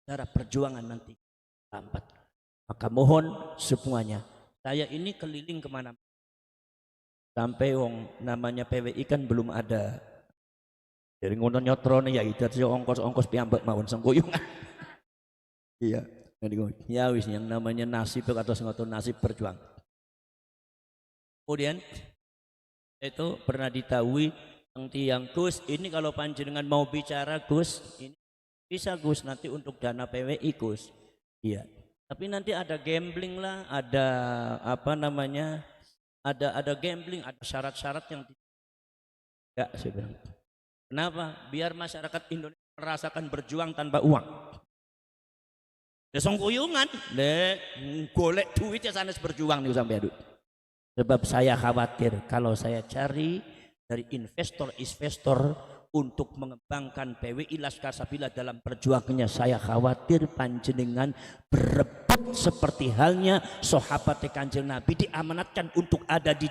darah perjuangan nanti lambat. Maka mohon semuanya, saya ini keliling kemana, sampai wong namanya PWI kan belum ada. Dari ngono nyotrone ya itu ongkos piambak mawon sengkuyungan. Iya, ya wis yang namanya nasib atau ngotot nasib berjuang. Kemudian itu pernah ditahui yang Gus, ini kalau panjenengan mau bicara Gus, ini bisa Gus nanti untuk dana PWI Gus. Iya. Tapi nanti ada gambling lah, ada apa namanya? Ada gambling, ada syarat-syarat yang tidak sebenarnya. Kenapa? Biar masyarakat Indonesia merasakan berjuang tanpa uang. Desong kuyungan, golek duit ya sanes berjuang nih sampai aduh. Sebab saya khawatir kalau saya cari dari investor untuk mengembangkan PWI Laskar Sabillah dalam perjuangannya, saya khawatir panjenengan berebut seperti halnya sahabat Kanjeng Nabi diamanatkan untuk ada di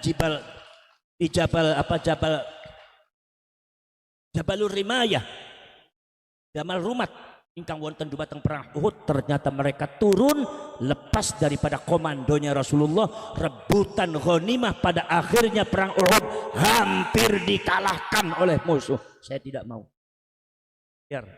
Jabalur Rimayah, Jamal Rumat ingkang wonten dumateng perang Uhud. Ternyata mereka turun lepas daripada komandonya Rasulullah, rebutan ghanimah. Pada akhirnya perang Uhud hampir dikalahkan oleh musuh. Saya tidak mau. Biar.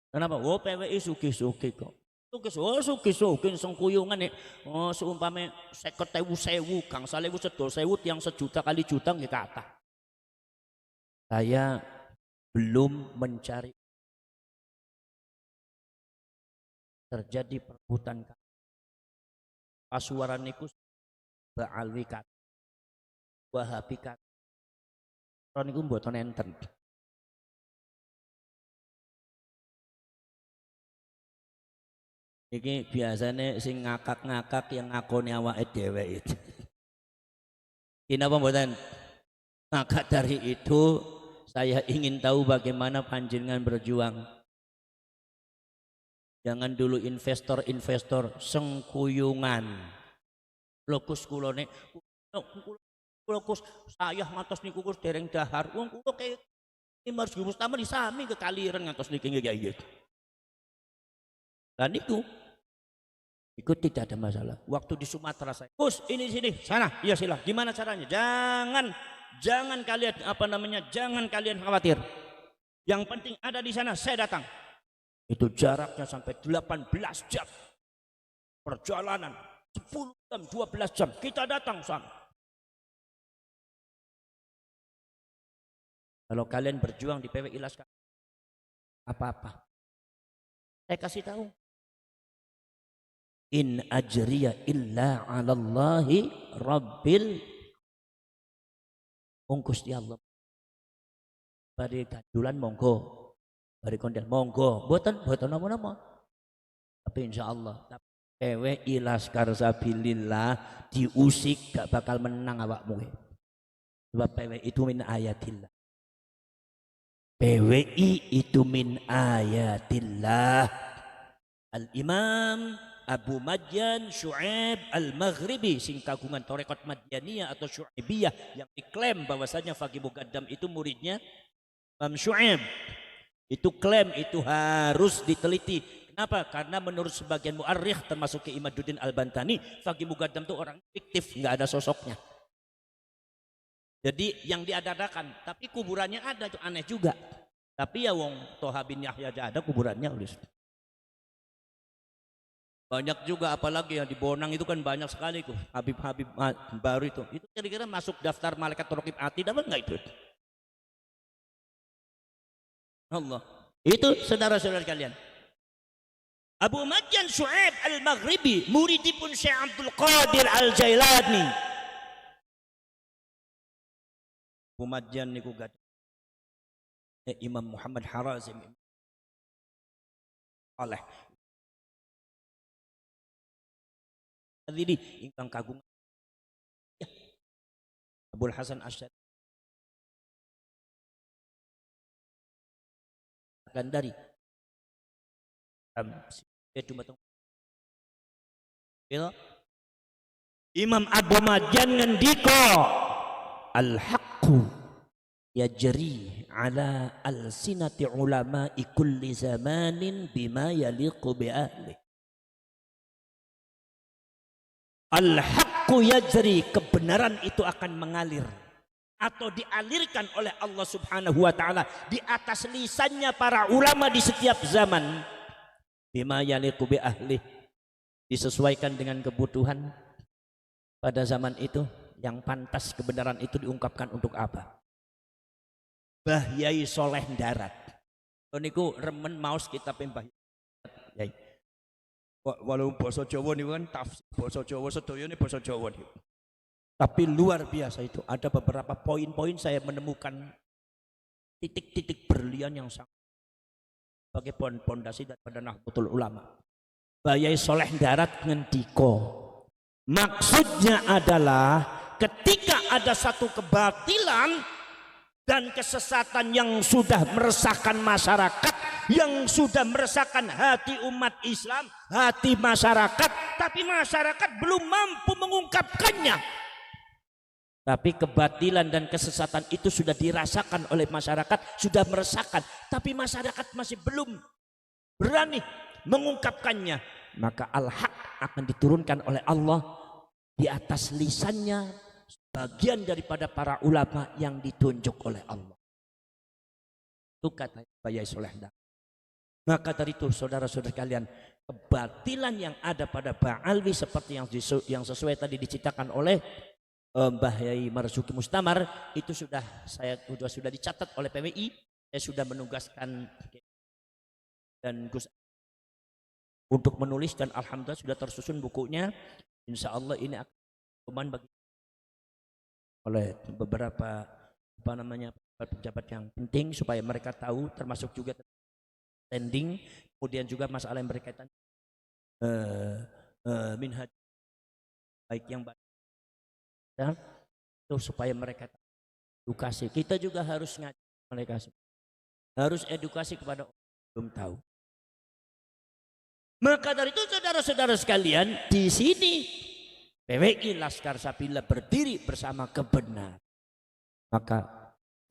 Kenapa? Oh PWI sugih-sugih kok. Sugih-sugih sengkuyungan nih. Oh seumpame 50.000 gangsal 1.000 yang sejuta kali juta nggih kathah. Saya belum mencari terjadi perebutan Pasuaran niku Ba'alwi kat Wahabi kat niku mboten enten. Iki biasanya sing ngakak-ngakak yang ngakoni awake dhewe itu. Kenapa mboten? Maka dari itu saya ingin tahu bagaimana panjenengan berjuang. Jangan dulu investor sengkuyungan. Lokus kulone, lokus saya ngatos niku kus dereng dahar. Wong kula kaya Imar Gustama disami kekaliren ngatos niki nggih ya. Lah niku ikut tidak ada masalah. Waktu di Sumatera saya, Gus ini sini sana, iya sila. Gimana caranya? Jangan kalian jangan kalian khawatir. Yang penting ada di sana, saya datang. Itu jaraknya sampai 18 jam perjalanan, 10 jam, 12 jam. Kita datang sana. Kalau kalian berjuang di PWI Laskar, apa-apa, saya kasih tahu. In ajriya illa 'alallahi rabbil Gusti Allah. Bari kadulan monggo, bari kondel monggo, boten apa-apa. Tapi insyaallah PWI Laskar Sabilillah diusik gak bakal menang awakmu. Sebab PWI itu min ayatillah. PWI itu min ayatillah. Al-Imam Abu Madyan Syu'aib Al-Maghribi, sing kagungan Tarekat Madyaniyah atau Syu'aibiyah, yang diklaim bahwasanya Faqih Muqaddam itu muridnya Imam Syu'aib. Itu klaim, itu harus diteliti. Kenapa? Karena menurut sebagian mu'arrikh termasuk ke Imaduddin Al-Bantani, Faqih Muqaddam itu orang fiktif, nggak ada sosoknya. Jadi yang diadakan, tapi kuburannya ada, itu aneh juga. Tapi ya wong Toha bin Yahya aja ada kuburannya. Banyak juga, apalagi yang di Bonang itu kan banyak sekali tuh Habib-habib baru itu. Itu kira-kira masuk daftar malaikat raqib atid apa enggak itu? Allah. Itu saudara-saudara kalian. Abu Madyan Syu'aib Al-Maghribi, muridipun Syekh Abdul Qadir Al-Jailani. Abu Madyan niku gad Imam Muhammad Harazim oleh ini ingkang kagungan Abul Hasan Asy'ari akan dari Imam Abu Madyan ngendika al-haqqu yajri ala al-sinati ulama'i kulli zamanin bima yaliqu bi ahli. Al-haqqu yajri, kebenaran itu akan mengalir atau dialirkan oleh Allah Subhanahu wa taala di atas lisannya para ulama di setiap zaman. Bima yaliqu bi ahli, disesuaikan dengan kebutuhan pada zaman itu. Yang pantas kebenaran itu diungkapkan untuk apa? Mbah Yai Soleh Darat niku remen maos kitab Mbah Yai. Walau basa Jawa niku kan tafsir basa Jawa, sedayane basa Jawa niku. Tapi luar biasa itu, ada beberapa poin-poin saya menemukan titik-titik berlian yang sangat sebagai pondasi daripada Nahdlatul Ulama. Mbah Yai Soleh Darat ngendika, maksudnya adalah ketika ada satu kebatilan dan kesesatan yang sudah meresahkan masyarakat, yang sudah meresahkan hati umat Islam, hati masyarakat, tapi masyarakat belum mampu mengungkapkannya. Tapi kebatilan dan kesesatan itu sudah dirasakan oleh masyarakat, sudah meresahkan, tapi masyarakat masih belum berani mengungkapkannya. Maka al-haq akan diturunkan oleh Allah di atas lisannya bagian daripada para ulama yang ditunjuk oleh Allah. Itu kata Mbah Yai Soleh Darat. Maka dari itu saudara-saudara kalian, kebatilan yang ada pada Ba'alwi seperti yang sesuai tadi diceritakan oleh Mbah Yai Marzuki Mustamar, itu sudah dicatat oleh PWI. Saya sudah menugaskan dan Gus untuk menulis, dan alhamdulillah sudah tersusun bukunya. Insya Allah ini akan bagi oleh beberapa pejabat yang penting supaya mereka tahu, termasuk juga standing, kemudian juga masalah yang berkaitan minhaj baik yang baik, ya, itu supaya mereka edukasi. Kita juga harus ngaji mereka, harus edukasi kepada orang yang belum tahu. Maka dari itu saudara-saudara sekalian, di sini PWI Laskar Sabila berdiri bersama kebenaran. Maka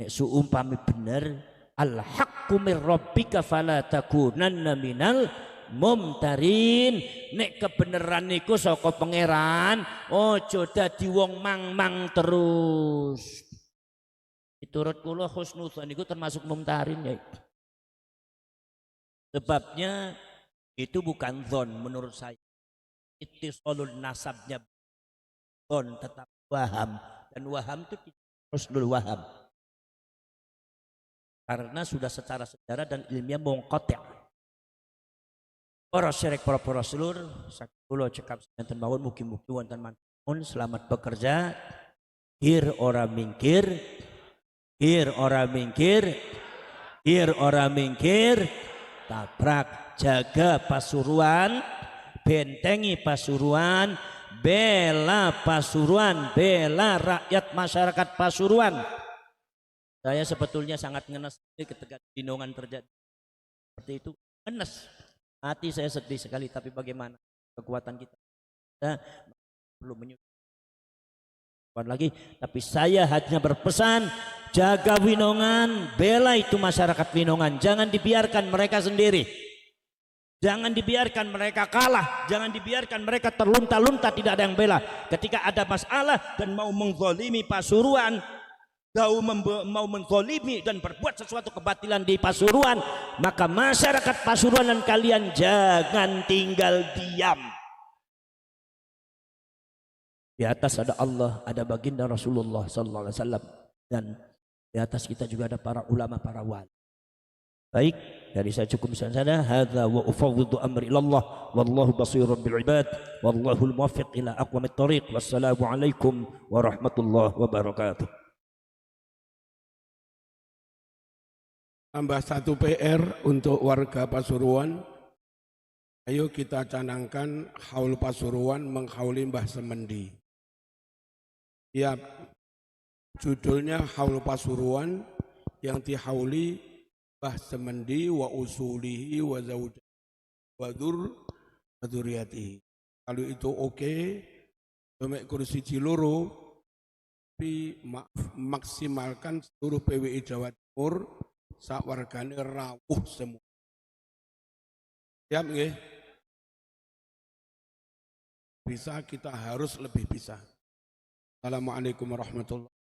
seumpami benar, al-haqqu mir rabbika fala takunanna minal mumtarin. Nek kebenaran niku saka pangeran, ojo dadi wong mang-mang terus. Miturut kula husnudzon niku termasuk mumtarin ya. Sebabnya itu bukan dzon menurut saya. Ittisalul nasabnya dzon tetap waham, dan waham itu husnul waham. Karena sudah secara sejarah dan ilmiah mengqati'. Para syarek para seluruh sakulo cekap sinten mawon mugi-mugi wonten mantun selamat bekerja. Hir ora mingkir, hir ora mingkir, hir ora mingkir. Tabrak, jaga Pasuruan, bentengi Pasuruan, bela Pasuruan, bela rakyat masyarakat Pasuruan. Saya sebetulnya sangat ngenes ketika binongan terjadi seperti itu, ngenes. Hati saya sedih sekali, tapi bagaimana kekuatan kita perlu menyusun lagi. Tapi saya hanya berpesan, jaga Winongan, bela itu masyarakat Winongan, jangan dibiarkan mereka sendiri. Jangan dibiarkan mereka kalah, jangan dibiarkan mereka terlunta-lunta, tidak ada yang bela. Ketika ada masalah dan mau menzalimi Pasuruan, mau menzalimi dan berbuat sesuatu kebatilan di Pasuruan, maka masyarakat Pasuruan dan kalian jangan tinggal diam. Di atas ada Allah, ada baginda Rasulullah sallallahu alaihi wasallam, dan di atas kita juga ada para ulama, para wali. Baik, dari saya cukup sampai sana. Hadza wa ufawwidu amri ilallah wallahu basirun bil ibad wallahu al muwaffiq ila aqwamit thoriq. Wassalamu alaikum warahmatullahi wabarakatuh. Tambah satu PR untuk warga Pasuruan. Ayo kita canangkan haul Pasuruan menghauli Mbah Semendi. Ya, judulnya haul Pasuruan yang dihauli Mbah Semendi wa usulihi wa zawjah wa dzurriyyatihi. Kalau itu oke, Domek kursi Ciloro, tapi maksimalkan seluruh PWI Jawa Timur sak wargane rawuh semua. Siap nggih? Bisa, kita harus lebih bisa. Assalamualaikum warahmatullahi wabarakatuh.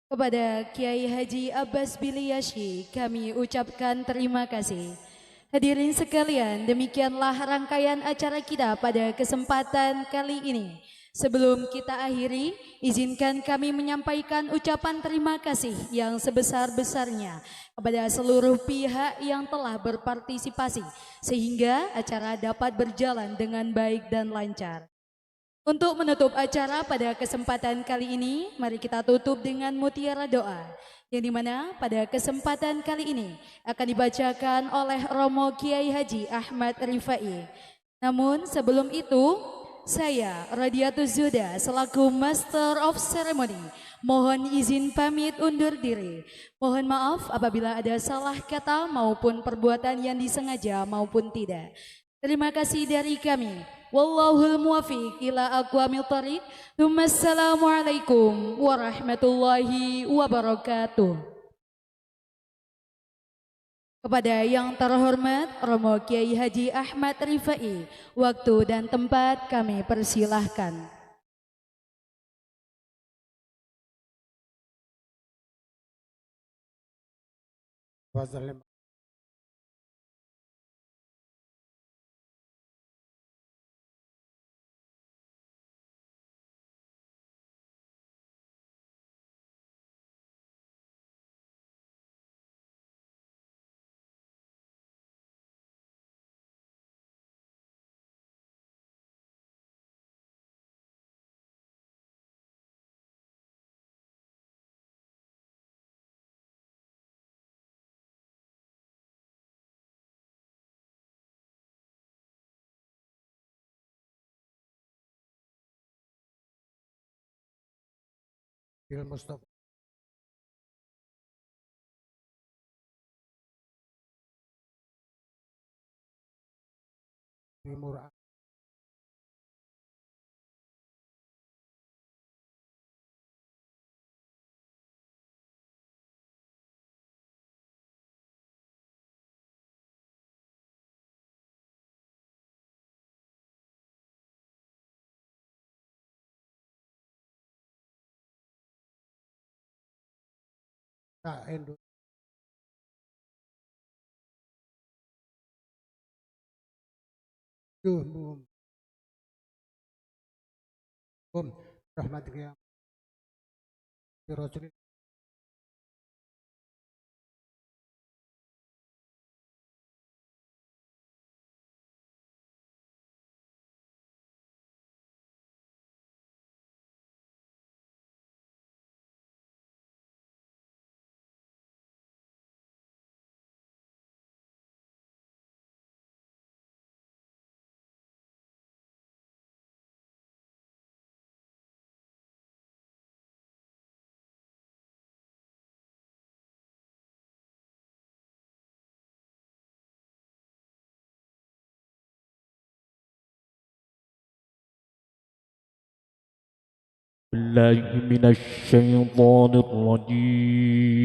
Kepada Kiai Haji Abbas Biliyashi kami ucapkan terima kasih. Hadirin sekalian, demikianlah rangkaian acara kita pada kesempatan kali ini. Sebelum kita akhiri, izinkan kami menyampaikan ucapan terima kasih yang sebesar-besarnya kepada seluruh pihak yang telah berpartisipasi sehingga acara dapat berjalan dengan baik dan lancar. Untuk menutup acara pada kesempatan kali ini, mari kita tutup dengan mutiara doa, yang dimana pada kesempatan kali ini akan dibacakan oleh Romo Kiai Haji Ahmad Rifai. Namun sebelum itu, saya Radiatus Zuda selaku Master of Ceremony mohon izin pamit undur diri. Mohon maaf apabila ada salah kata maupun perbuatan yang disengaja maupun tidak. Terima kasih dari kami. Wallahul muwaffiq ila aqwamil thoriq. Wassalamualaikum warahmatullahi wabarakatuh. Kepada yang terhormat Romo Kiai Haji Ahmad Rifai, waktu dan tempat kami persilahkan. Mustafa. Timur Indonesia. Rahmatika ya Rasulillah. بالله من الشيطان الرجيم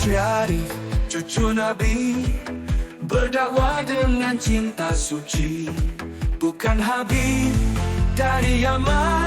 Syari, cucu Nabi, berdakwah dengan cinta suci, bukan Habib dari Yaman.